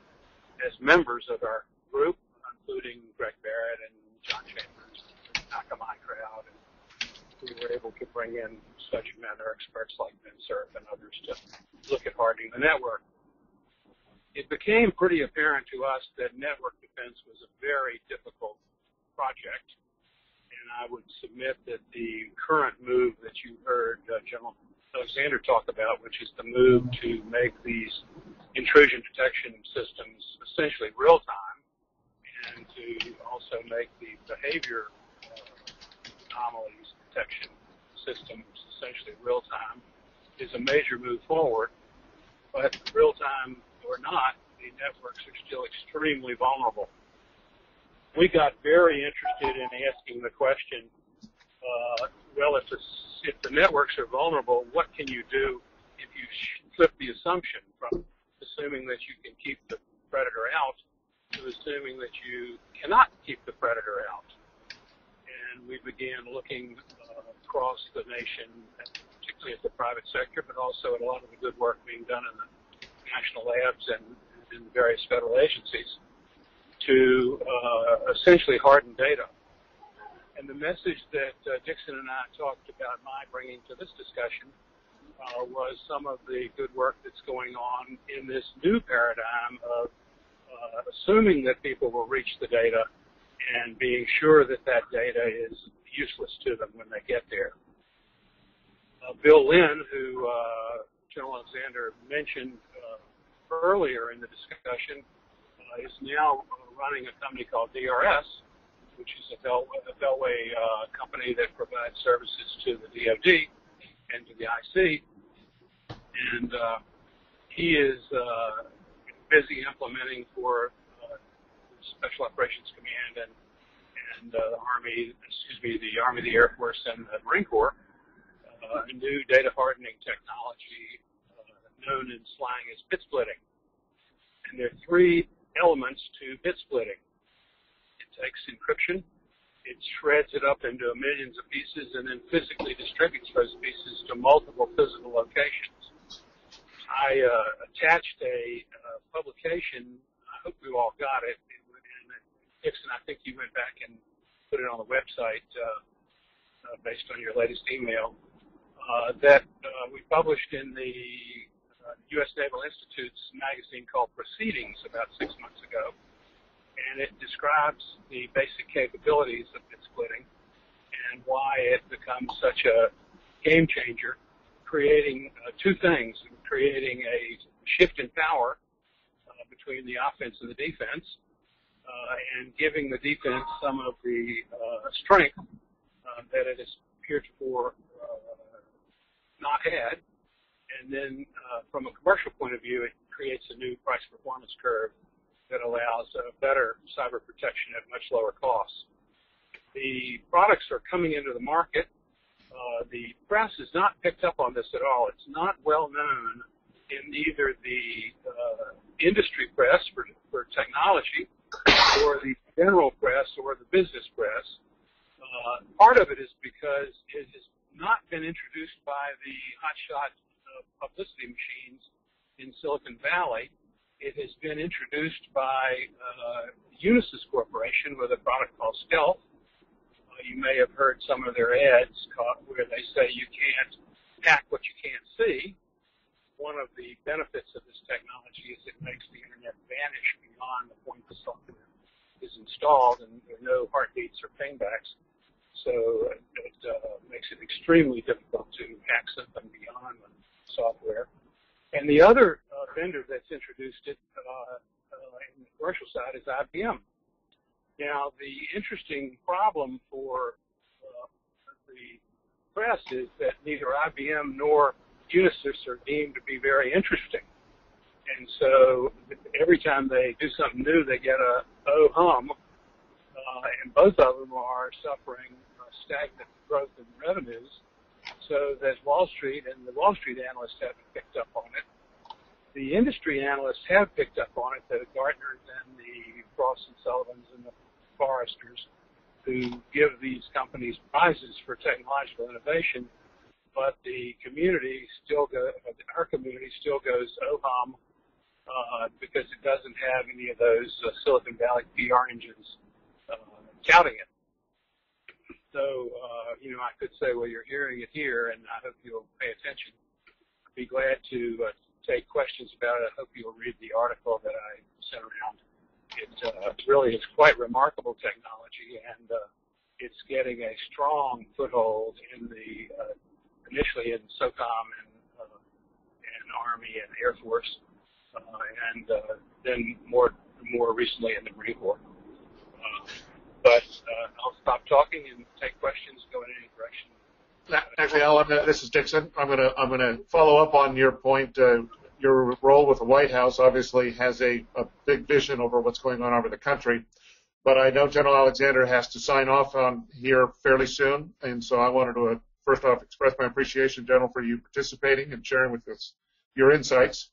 [SPEAKER 7] as members of our group, including Greg Barrett and John Chambers, and Akamai Crowd, and we were able to bring in subject matter experts like Ben Cerf and others to look at hardening the network. It became pretty apparent to us that network defense was a very difficult project, and I would submit that the current move that you heard General Alexander talk about, which is the move to make these intrusion detection systems essentially real-time and to also make the behavior anomalies detection systems essentially real-time, is a major move forward. But real-time or not, the networks are still extremely vulnerable. We got very interested in asking the question, well, if the networks are vulnerable, what can you do if you flip the assumption from assuming that you can keep the predator out to assuming that you cannot keep the predator out? And we began looking across the nation, particularly at the private sector, but also at a lot of the good work being done in the national labs and in various federal agencies, to essentially harden data. And the message that Dixon and I talked about my bringing to this discussion was some of the good work that's going on in this new paradigm of assuming that people will reach the data and being sure that that data is useless to them when they get there. Bill Lynn, who General Alexander mentioned earlier in the discussion, is now running a company called DRS, which is a Beltway company that provides services to the DoD and to the IC. And he is busy implementing for Special Operations Command and the Army, the Army, the Air Force, and the Marine Corps, a new data hardening technology known in slang as bit splitting. And there are three elements to bit splitting. It takes encryption, it shreds it up into millions of pieces, and then physically distributes those pieces to multiple physical locations. I attached a publication. I hope you all got it. And Dixon, I think you went back and put it on the website based on your latest email that we published in the U.S. Naval Institute's magazine called Proceedings about 6 months ago. And it describes the basic capabilities of bit splitting and why it becomes such a game changer, creating two things: creating a shift in power between the offense and the defense, and giving the defense some of the strength that it has heretofore not had. And then from a commercial point of view, it creates a new price-performance curve that allows better cyber protection at much lower costs. The products are coming into the market. The press has not picked up on this at all. It's not well known in either the industry press for technology or the general press or the business press. Part of it is because it has not been introduced by the hotshot publicity machines in Silicon Valley. It has been introduced by Unisys Corporation with a product called Stealth. You may have heard some of their ads where they say you can't hack what you can't see. One of the benefits of this technology is it makes the internet vanish beyond the point the software is installed, and there are no heartbeats or pingbacks. So it makes it extremely difficult to hack something beyond the software. And the other vendor that's introduced it in the commercial side is IBM. Now, the interesting problem for the press is that neither IBM nor Unisys are deemed to be very interesting. And so every time they do something new, they get a oh-hum, and both of them are suffering stagnant growth in revenues, so that Wall Street and the Wall Street analysts haven't picked up on it. The industry analysts have picked up on it, the Gartners and the Frost and Sullivans and the Forresters, who give these companies prizes for technological innovation, but the community still our community still goes oh-hum because it doesn't have any of those Silicon Valley PR engines touting it. So, I could say, well, you're hearing it here, and I hope you'll pay attention. I'd be glad to take questions about it. I hope you'll read the article that I sent around. It really is quite remarkable technology, and it's getting a strong foothold in initially in SOCOM and Army and Air Force, and then more recently in the Marine Corps. But I'll stop talking and take questions, go in any direction.
[SPEAKER 1] Actually, Al, this is Dixon. I'm gonna follow up on your point. Your role with the White House obviously has a big vision over what's going on over the country. But I know General Alexander has to sign off on here fairly soon, and so I wanted to first off express my appreciation, General, for you participating and sharing with us your insights.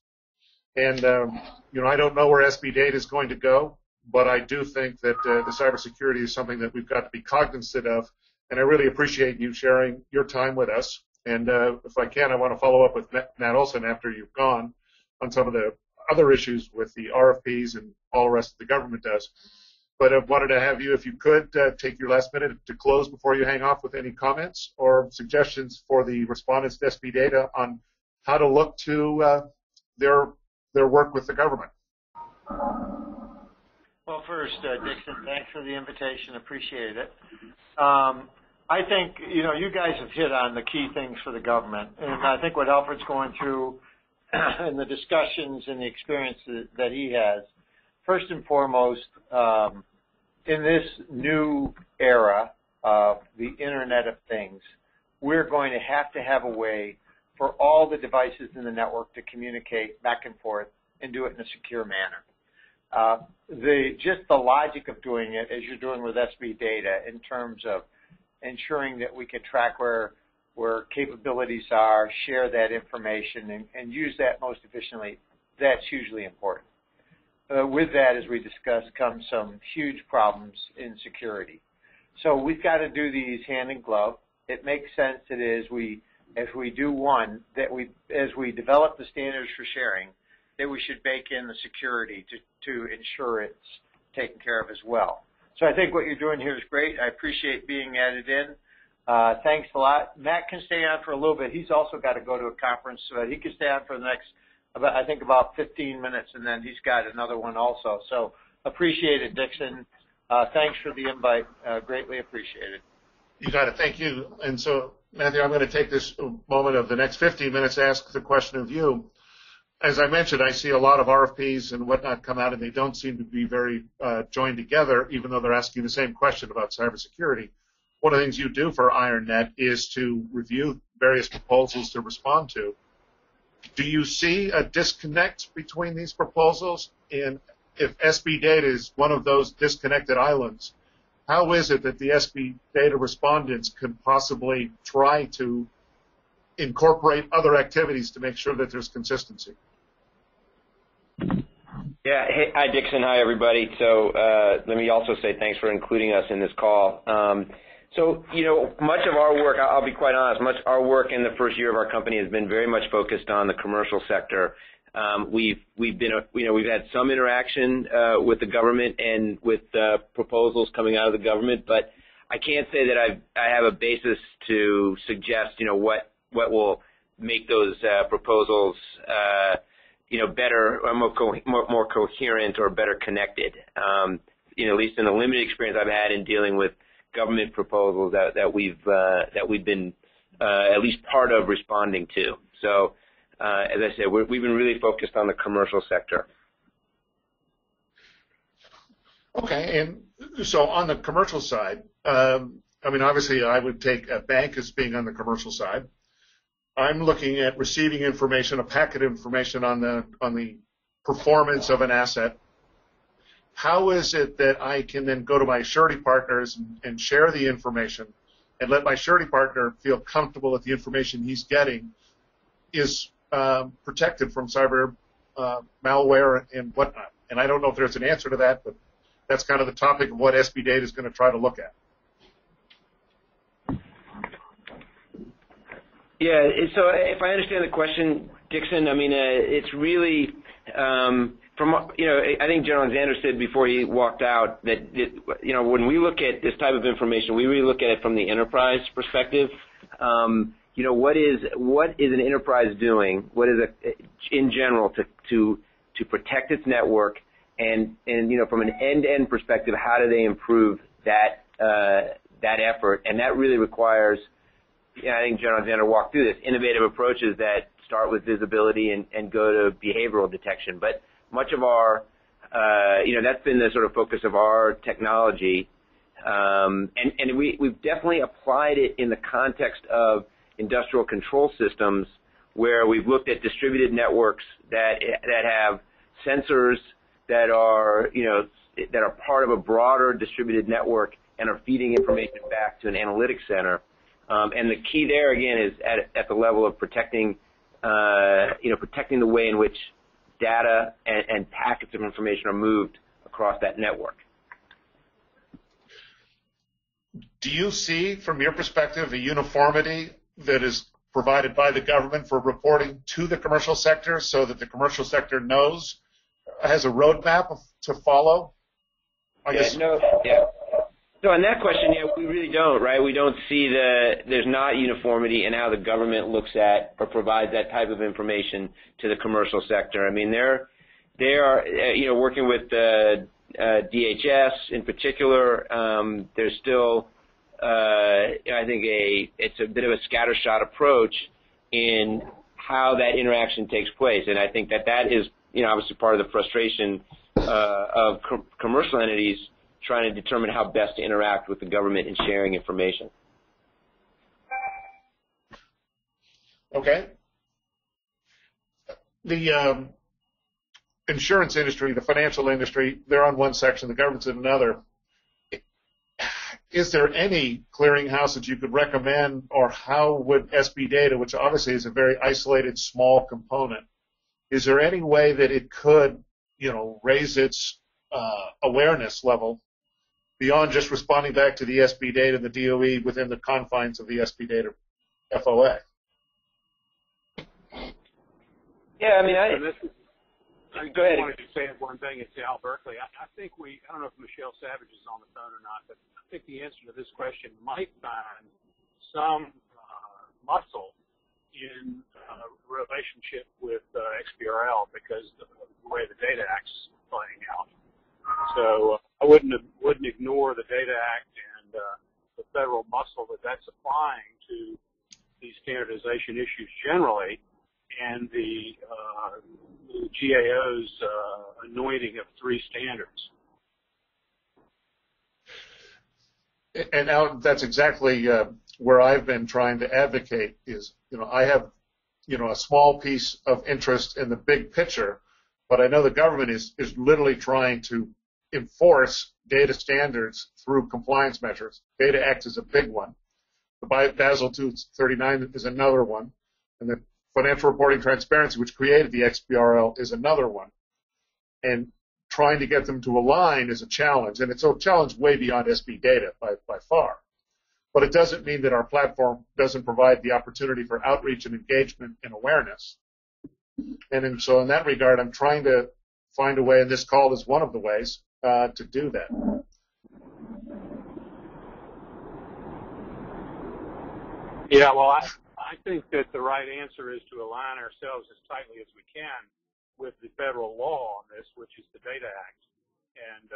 [SPEAKER 1] And I don't know where SB Data is going to go, but I do think that the cybersecurity is something that we've got to be cognizant of, and I really appreciate you sharing your time with us. And if I can, I want to follow up with Matt Olson after you've gone on some of the other issues with the RFPs and all the rest of the government does. But I wanted to have you, if you could, take your last minute to close before you hang off with any comments or suggestions for the respondents to SB Data on how to look to their work with the government.
[SPEAKER 2] Well, first, Dixon, thanks for the invitation. Appreciate it. I think, you guys have hit on the key things for the government. And I think what Alfred's going through in the discussions and the experience that he has, first and foremost, in this new era of the Internet of Things, we're going to have a way for all the devices in the network to communicate back and forth and do it in a secure manner. Just the logic of doing it, as you're doing with SB Data, in terms of ensuring that we can track where capabilities are, share that information, and use that most efficiently, that's hugely important. With that, as we discussed, comes some huge problems in security. So we've got to do these hand in glove. It makes sense that as we do one, that as we develop the standards for sharing, that we should bake in the security to ensure it's taken care of as well. So I think what you're doing here is great. I appreciate being added in. Thanks a lot. Matt can stay on for a little bit. He's also got to go to a conference, so he can stay on for the next, about 15 minutes, and then he's got another one also. So appreciate it, Dixon. Thanks for the invite. Greatly appreciated.
[SPEAKER 1] You got it. Thank you. And so, Matthew, I'm going to take this moment of the next 15 minutes to ask the question of you. As I mentioned, I see a lot of RFPs and whatnot come out, and they don't seem to be very joined together, even though they're asking the same question about cybersecurity. One of the things you do for IronNet is to review various proposals to respond to. Do you see a disconnect between these proposals? And if SB Data is one of those disconnected islands, how is it that the SB Data respondents can possibly try to incorporate other activities to make sure that there's consistency?
[SPEAKER 8] Yeah. Hey, hi, Dixon. Hi, everybody. So let me also say thanks for including us in this call. So, much of our work, I'll be quite honest, much our work in the first year of our company has been very much focused on the commercial sector. We've had some interaction with the government and with proposals coming out of the government, but I can't say that I have a basis to suggest, what will make those proposals, better or more coherent or better connected. At least in the limited experience I've had in dealing with government proposals that we've been at least part of responding to. So, as I said, we've been really focused on the commercial sector.
[SPEAKER 1] Okay, and so on the commercial side, obviously I would take a bank as being on the commercial side. I'm looking at receiving information, a packet of information on the performance of an asset. How is it that I can then go to my surety partners and share the information and let my surety partner feel comfortable that the information he's getting is protected from cyber malware and whatnot? And I don't know if there's an answer to that, but that's kind of the topic of what SB Data is going to try to look at.
[SPEAKER 8] Yeah, so if I understand the question, Dixon, it's really I think General Alexander said before he walked out that when we look at this type of information, we really look at it from the enterprise perspective. What is an enterprise doing? What is it in general to protect its network, and from an end-to-end perspective, how do they improve that that effort, and that really requires, I think General Alexander walked through this, innovative approaches that start with visibility and go to behavioral detection. But much of our, that's been the sort of focus of our technology, and we've definitely applied it in the context of industrial control systems, where we've looked at distributed networks that have sensors that are part of a broader distributed network and are feeding information back to an analytics center. And the key there again is at the level of protecting the way in which data and packets of information are moved across that network.
[SPEAKER 1] Do you see, from your perspective, a uniformity that is provided by the government for reporting to the commercial sector so that the commercial sector has a roadmap to follow?
[SPEAKER 8] So on that question, we really don't, right? We don't see there's not uniformity in how the government looks at or provides that type of information to the commercial sector. I mean, they are working with DHS in particular. There's still, I think it's a bit of a scattershot approach in how that interaction takes place, and I think that is, obviously part of the frustration of commercial entities trying to determine how best to interact with the government in sharing information.
[SPEAKER 1] Okay. The insurance industry, the financial industry, they're on one section, the government's in another. Is there any clearinghouse that you could recommend, or how would SB data, which obviously is a very isolated, small component, is there any way that it could, raise its awareness level beyond just responding back to the SB data and the DOE within the confines of the SB data FOA?
[SPEAKER 2] Yeah, I mean,
[SPEAKER 8] go ahead.
[SPEAKER 7] I wanted to say one thing. It's Al Berkeley. I think I don't know if Michelle Savage is on the phone or not, but I think the answer to this question might find some muscle in relationship with XBRL, because the way the Data Act's playing out. So I wouldn't ignore the Data Act and the federal muscle that's applying to these standardization issues generally, and the GAO's anointing of 3 standards.
[SPEAKER 1] And now that's exactly where I've been trying to advocate is, I have, a small piece of interest in the big picture, but I know the government is literally trying to enforce data standards through compliance measures. Data Act is a big one. The Basel 239 is another one. And the Financial Reporting Transparency, which created the XBRL, is another one. And trying to get them to align is a challenge. And it's a challenge way beyond SB data by far. But it doesn't mean that our platform doesn't provide the opportunity for outreach and engagement and awareness. And so in that regard, I'm trying to find a way, and this call is one of the ways, to do that.
[SPEAKER 7] Yeah, well, I think that the right answer is to align ourselves as tightly as we can with the federal law on this, which is the Data Act, and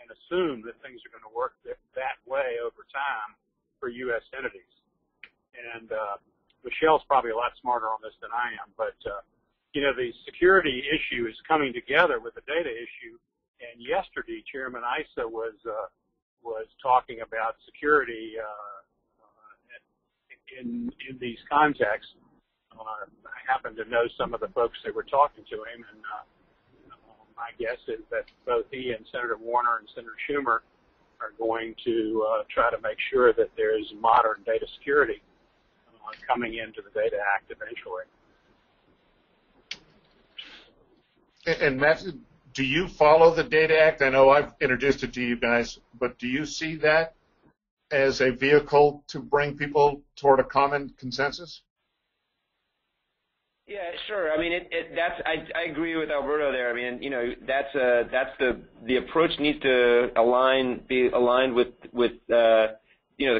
[SPEAKER 7] assume that things are going to work that way over time for U.S. entities. And Michelle's probably a lot smarter on this than I am, but the security issue is coming together with the data issue. And yesterday, Chairman Issa was talking about security in these contexts. I happen to know some of the folks that were talking to him, and my guess is that both he and Senator Warner and Senator Schumer are going to try to make sure that there is modern data security coming into the Data Act eventually.
[SPEAKER 1] And Matt, do you follow the Data Act? I know I've introduced it to you guys, but do you see that as a vehicle to bring people toward a common consensus?
[SPEAKER 8] Yeah, sure. I mean, I agree with Alberto there. I mean, that's the approach needs to be aligned with the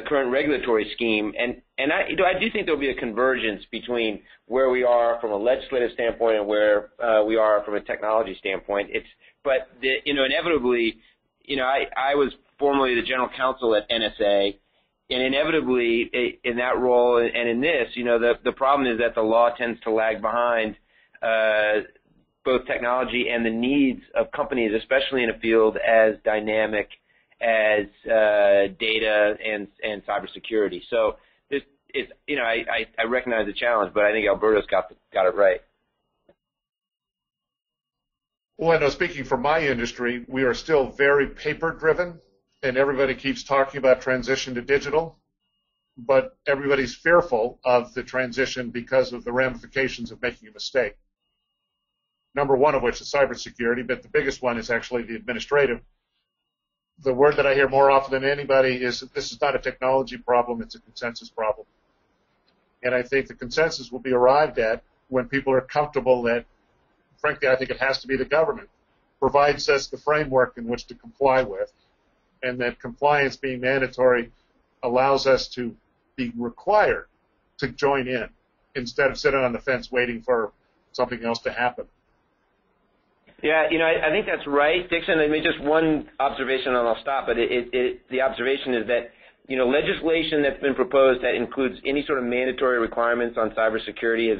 [SPEAKER 8] current regulatory scheme, and I do think there'll be a convergence between where we are from a legislative standpoint and where we are from a technology standpoint. But inevitably, I was formerly the general counsel at NSA, inevitably, in that role and in this, the problem is that the law tends to lag behind both technology and the needs of companies, especially in a field as dynamic as data and cybersecurity. So I recognize the challenge, but I think Alberto's got it right.
[SPEAKER 1] Well, I know, speaking for my industry, we are still very paper-driven, and everybody keeps talking about transition to digital, but everybody's fearful of the transition because of the ramifications of making a mistake. Number one of which is cybersecurity, but the biggest one is actually the administrative. The word that I hear more often than anybody is that this is not a technology problem, it's a consensus problem. And I think the consensus will be arrived at when people are comfortable that, frankly, I think it has to be the government, provides us the framework in which to comply with, and that compliance being mandatory allows us to be required to join in instead of sitting on the fence waiting for something else to happen.
[SPEAKER 8] Yeah, I think that's right, Dixon. I mean, just one observation, and I'll stop. But the observation is that legislation that's been proposed that includes any sort of mandatory requirements on cybersecurity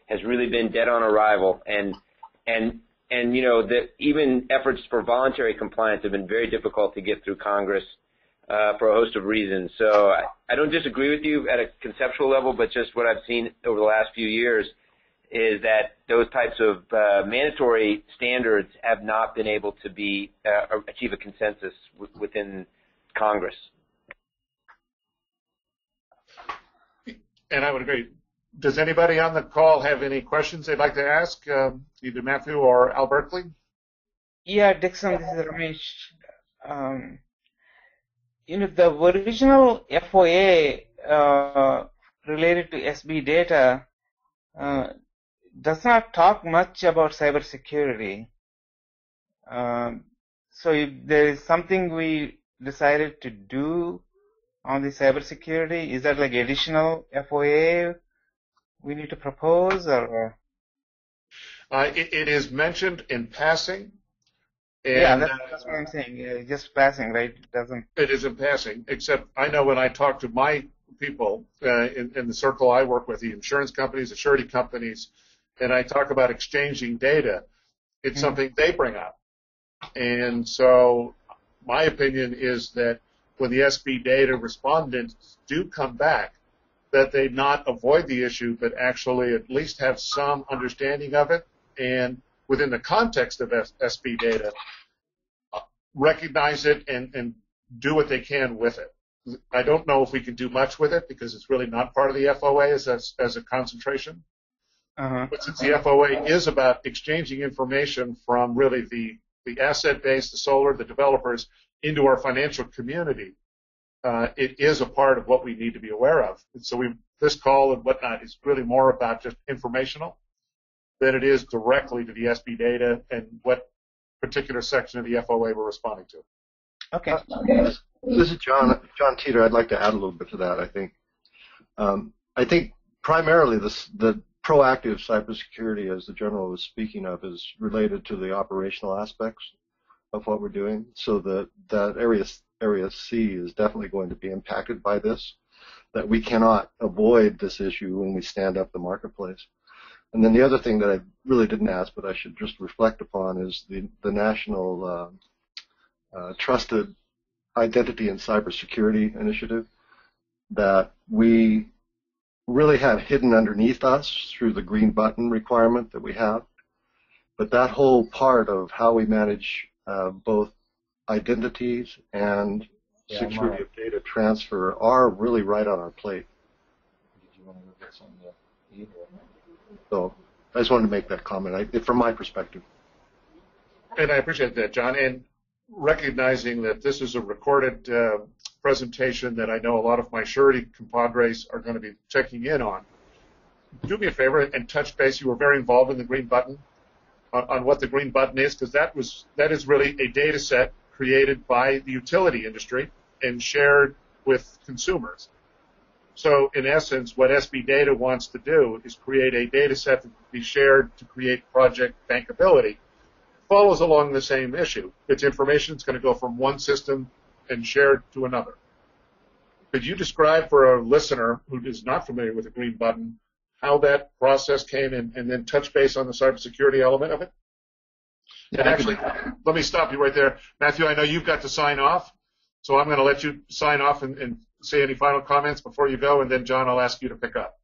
[SPEAKER 8] has really been dead on arrival, and that even efforts for voluntary compliance have been very difficult to get through Congress for a host of reasons. So I don't disagree with you at a conceptual level, but just what I've seen over the last few years is that those types of mandatory standards have not been able to achieve a consensus within Congress.
[SPEAKER 1] And I would agree. Does anybody on the call have any questions they'd like to ask, either Matthew or Al Berkeley?
[SPEAKER 3] Yeah, Dixon, this is Ramesh. The original FOA related to SB data does not talk much about cybersecurity. So if there is something we decided to do on the cybersecurity, is that like additional FOA we need to propose, or?
[SPEAKER 1] It is mentioned in passing. And,
[SPEAKER 3] yeah, that's what I'm saying. Yeah, just passing, right? It doesn't.
[SPEAKER 1] It is in passing, except I know when I talk to my people in the circle I work with, the insurance companies, the surety companies, and I talk about exchanging data, it's something they bring up. And so my opinion is that when the SB data respondents do come back, that they not avoid the issue, but actually at least have some understanding of it, and within the context of SB data, recognize it and do what they can with it. I don't know if we can do much with it because it's really not part of the FOA as a concentration. But since the FOA is about exchanging information from really the asset base, the solar, the developers, into our financial community, it is a part of what we need to be aware of. And so this call and whatnot is really more about just informational than it is directly to the SB data and what particular section of the FOA we're responding to.
[SPEAKER 3] Okay.
[SPEAKER 5] This is John Teeter. I'd like to add a little bit to that. I think primarily the proactive cybersecurity, as the general was speaking of, is related to the operational aspects of what we're doing. So that area C is definitely going to be impacted by this. That we cannot avoid this issue when we stand up the marketplace. And then the other thing that I really didn't ask, but I should just reflect upon, is the National Trusted Identity and Cybersecurity Initiative that we really have hidden underneath us through the green button requirement that we have. But that whole part of how we manage both identities and security of data transfer are really right on our plate. Did you want to go get something to eat? So I just wanted to make that comment from my perspective.
[SPEAKER 1] And I appreciate that, John. And recognizing that this is a recorded presentation that I know a lot of my surety compadres are going to be checking in on, do me a favor and touch base. You were very involved in the green button, on what the green button is, because that is really a data set created by the utility industry and shared with consumers. So in essence, what SB Data wants to do is create a data set that can be shared to create project bankability. Follows along the same issue. Its information is going to go from one system and shared to another. Could you describe for a listener who is not familiar with the green button how that process came in, and then touch base on the cybersecurity element of it?
[SPEAKER 5] Yeah,
[SPEAKER 1] and actually, let me stop you right there. Matthew, I know you've got to sign off, so I'm going to let you sign off and say any final comments before you go, and then, John, I'll ask you to pick up.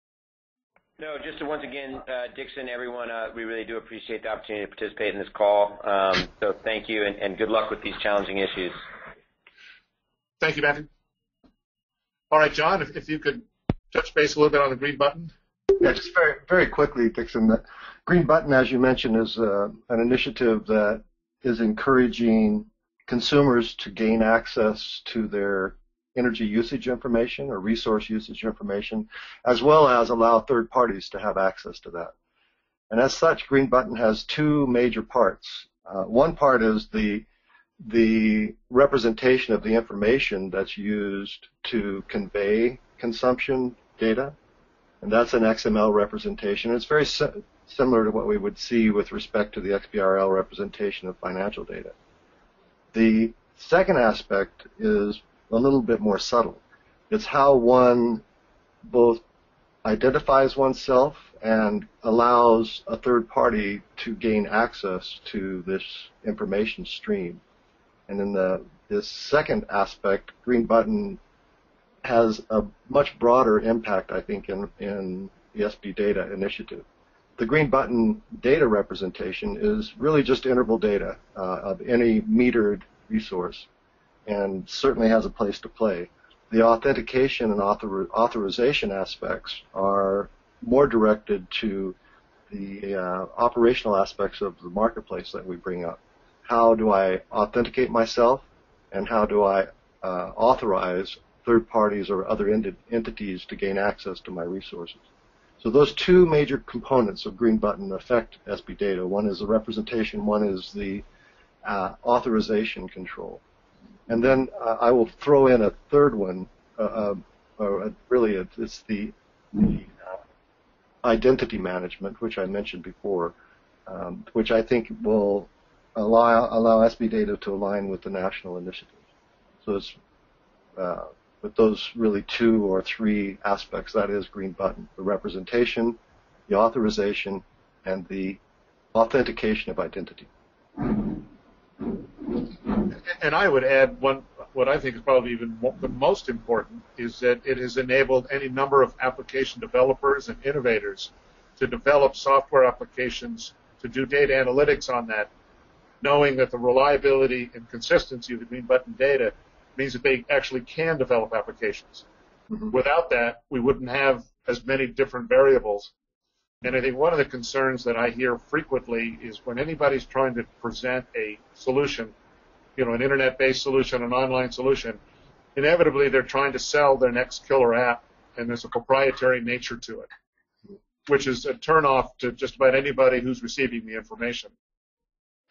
[SPEAKER 8] No, just to once again, Dixon, everyone, we really do appreciate the opportunity to participate in this call. So thank you, and good luck with these challenging issues.
[SPEAKER 1] Thank you, Matthew. All right, John, if you could touch base a little bit on the green button.
[SPEAKER 5] Yeah, just very, very quickly, Dixon. The green button, as you mentioned, is an initiative that is encouraging consumers to gain access to their energy usage information or resource usage information, as well as allow third parties to have access to that. And as such, green button has two major parts. One part is the representation of the information that's used to convey consumption data, and that's an XML representation. It's very similar to what we would see with respect to the XBRL representation of financial data. The second aspect is a little bit more subtle. It's how one both identifies oneself and allows a third party to gain access to this information stream. And in this second aspect, green button has a much broader impact, I think, in the SB data initiative. The green button data representation is really just interval data of any metered resource, and certainly has a place to play. The authentication and authorization aspects are more directed to the operational aspects of the marketplace that we bring up. How do I authenticate myself, and how do I authorize third parties or other entities to gain access to my resources? So those two major components of green button affect SB data. One is the representation, one is the authorization control. And then I will throw in a third one, or really it's the identity management, which I mentioned before, which I think will allow SB data to align with the national initiative. So it's with those really two or three aspects, that is green button: the representation, the authorization, and the authentication of identity.
[SPEAKER 1] And I would add what I think is probably even the most important is that it has enabled any number of application developers and innovators to develop software applications to do data analytics on that, knowing that the reliability and consistency of the green button data means that they actually can develop applications. Mm-hmm. Without that, we wouldn't have as many different variables. And I think one of the concerns that I hear frequently is when anybody's trying to present a solution, an internet-based solution, an online solution, inevitably they're trying to sell their next killer app, and there's a proprietary nature to it, which is a turnoff to just about anybody who's receiving the information.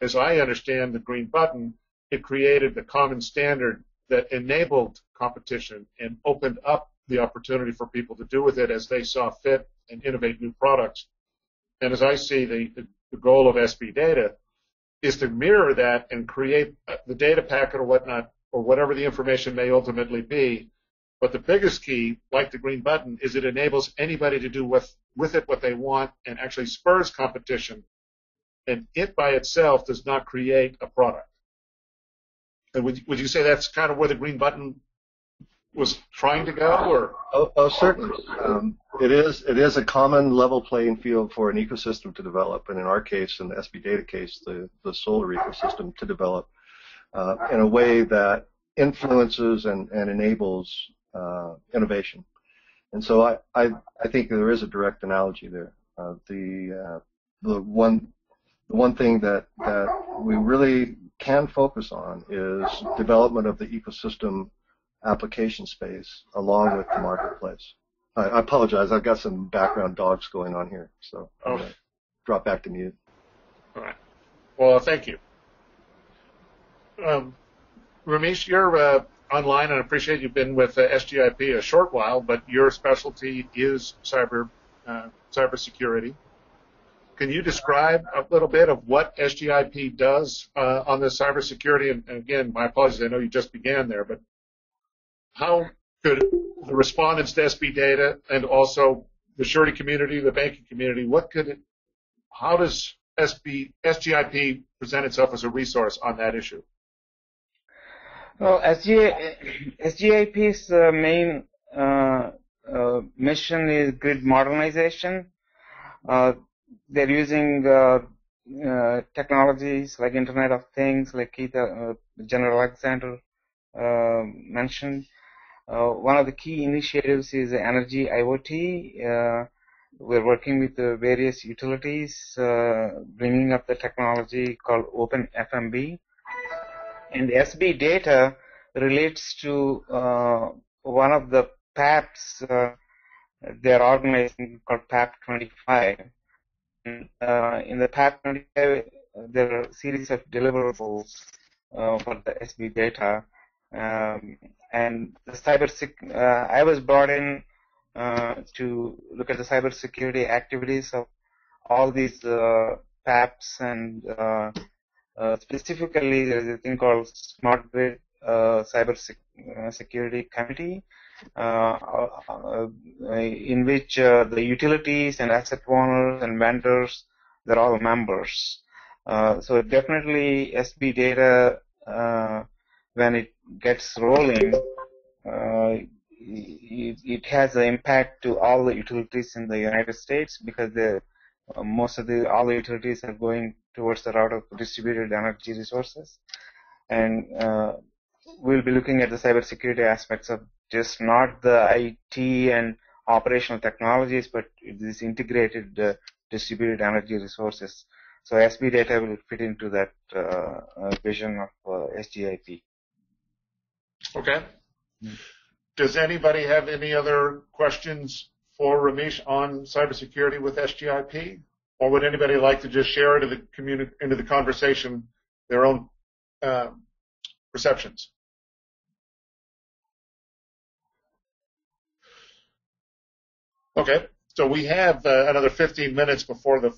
[SPEAKER 1] As I understand the green button, it created the common standard that enabled competition and opened up the opportunity for people to do with it as they saw fit and innovate new products. And as I see the goal of SB data is to mirror that and create the data packet or whatnot, or whatever the information may ultimately be. But the biggest key, like the green button, is it enables anybody to do with it what they want and actually spurs competition. And it by itself does not create a product. And would you say that's kind of where the green button was trying to go, or?
[SPEAKER 5] Oh, certainly. It is a common level playing field for an ecosystem to develop, and in our case, in the SB data case, the solar ecosystem to develop in a way that influences and enables innovation. And so I think there is a direct analogy there. The one thing that we really can focus on is development of the ecosystem application space along with the marketplace. I apologize. I've got some background dogs going on here, so I'm going to drop back to mute.
[SPEAKER 1] All right. Well, thank you. Ramesh, you're online, and I appreciate you've been with SGIP a short while, but your specialty is cybersecurity. Can you describe a little bit of what SGIP does on the cybersecurity? And again, my apologies, I know you just began there, but how could the respondents to SB data and also the surety community, the banking community, how does SGIP present itself as a resource on that issue?
[SPEAKER 3] Well, SGIP's main mission is grid modernization. They're using technologies like Internet of Things, like General Alexander mentioned. One of the key initiatives is energy IoT. We're working with the various utilities, bringing up the technology called Open FMB. And the SB data relates to one of the PAPs they're organizing called PAP25. In the PAP25, there are a series of deliverables for the SB data. And the I was brought in to look at the cybersecurity activities of all these PAPs, and specifically there is a thing called Smart Grid Cybersecurity Committee, in which the utilities and asset owners and vendors, they're all members. So definitely SB data, when it gets rolling, it has an impact to all the utilities in the United States, because all the utilities are going towards the route of distributed energy resources. And we'll be looking at the cybersecurity aspects of just not the IT and operational technologies, but these integrated distributed energy resources. So SB data will fit into that vision of SGIP.
[SPEAKER 1] Okay. Does anybody have any other questions for Ramesh on cybersecurity with SGIP? Or would anybody like to just share into the conversation their own perceptions? Okay, so we have another 15 minutes before the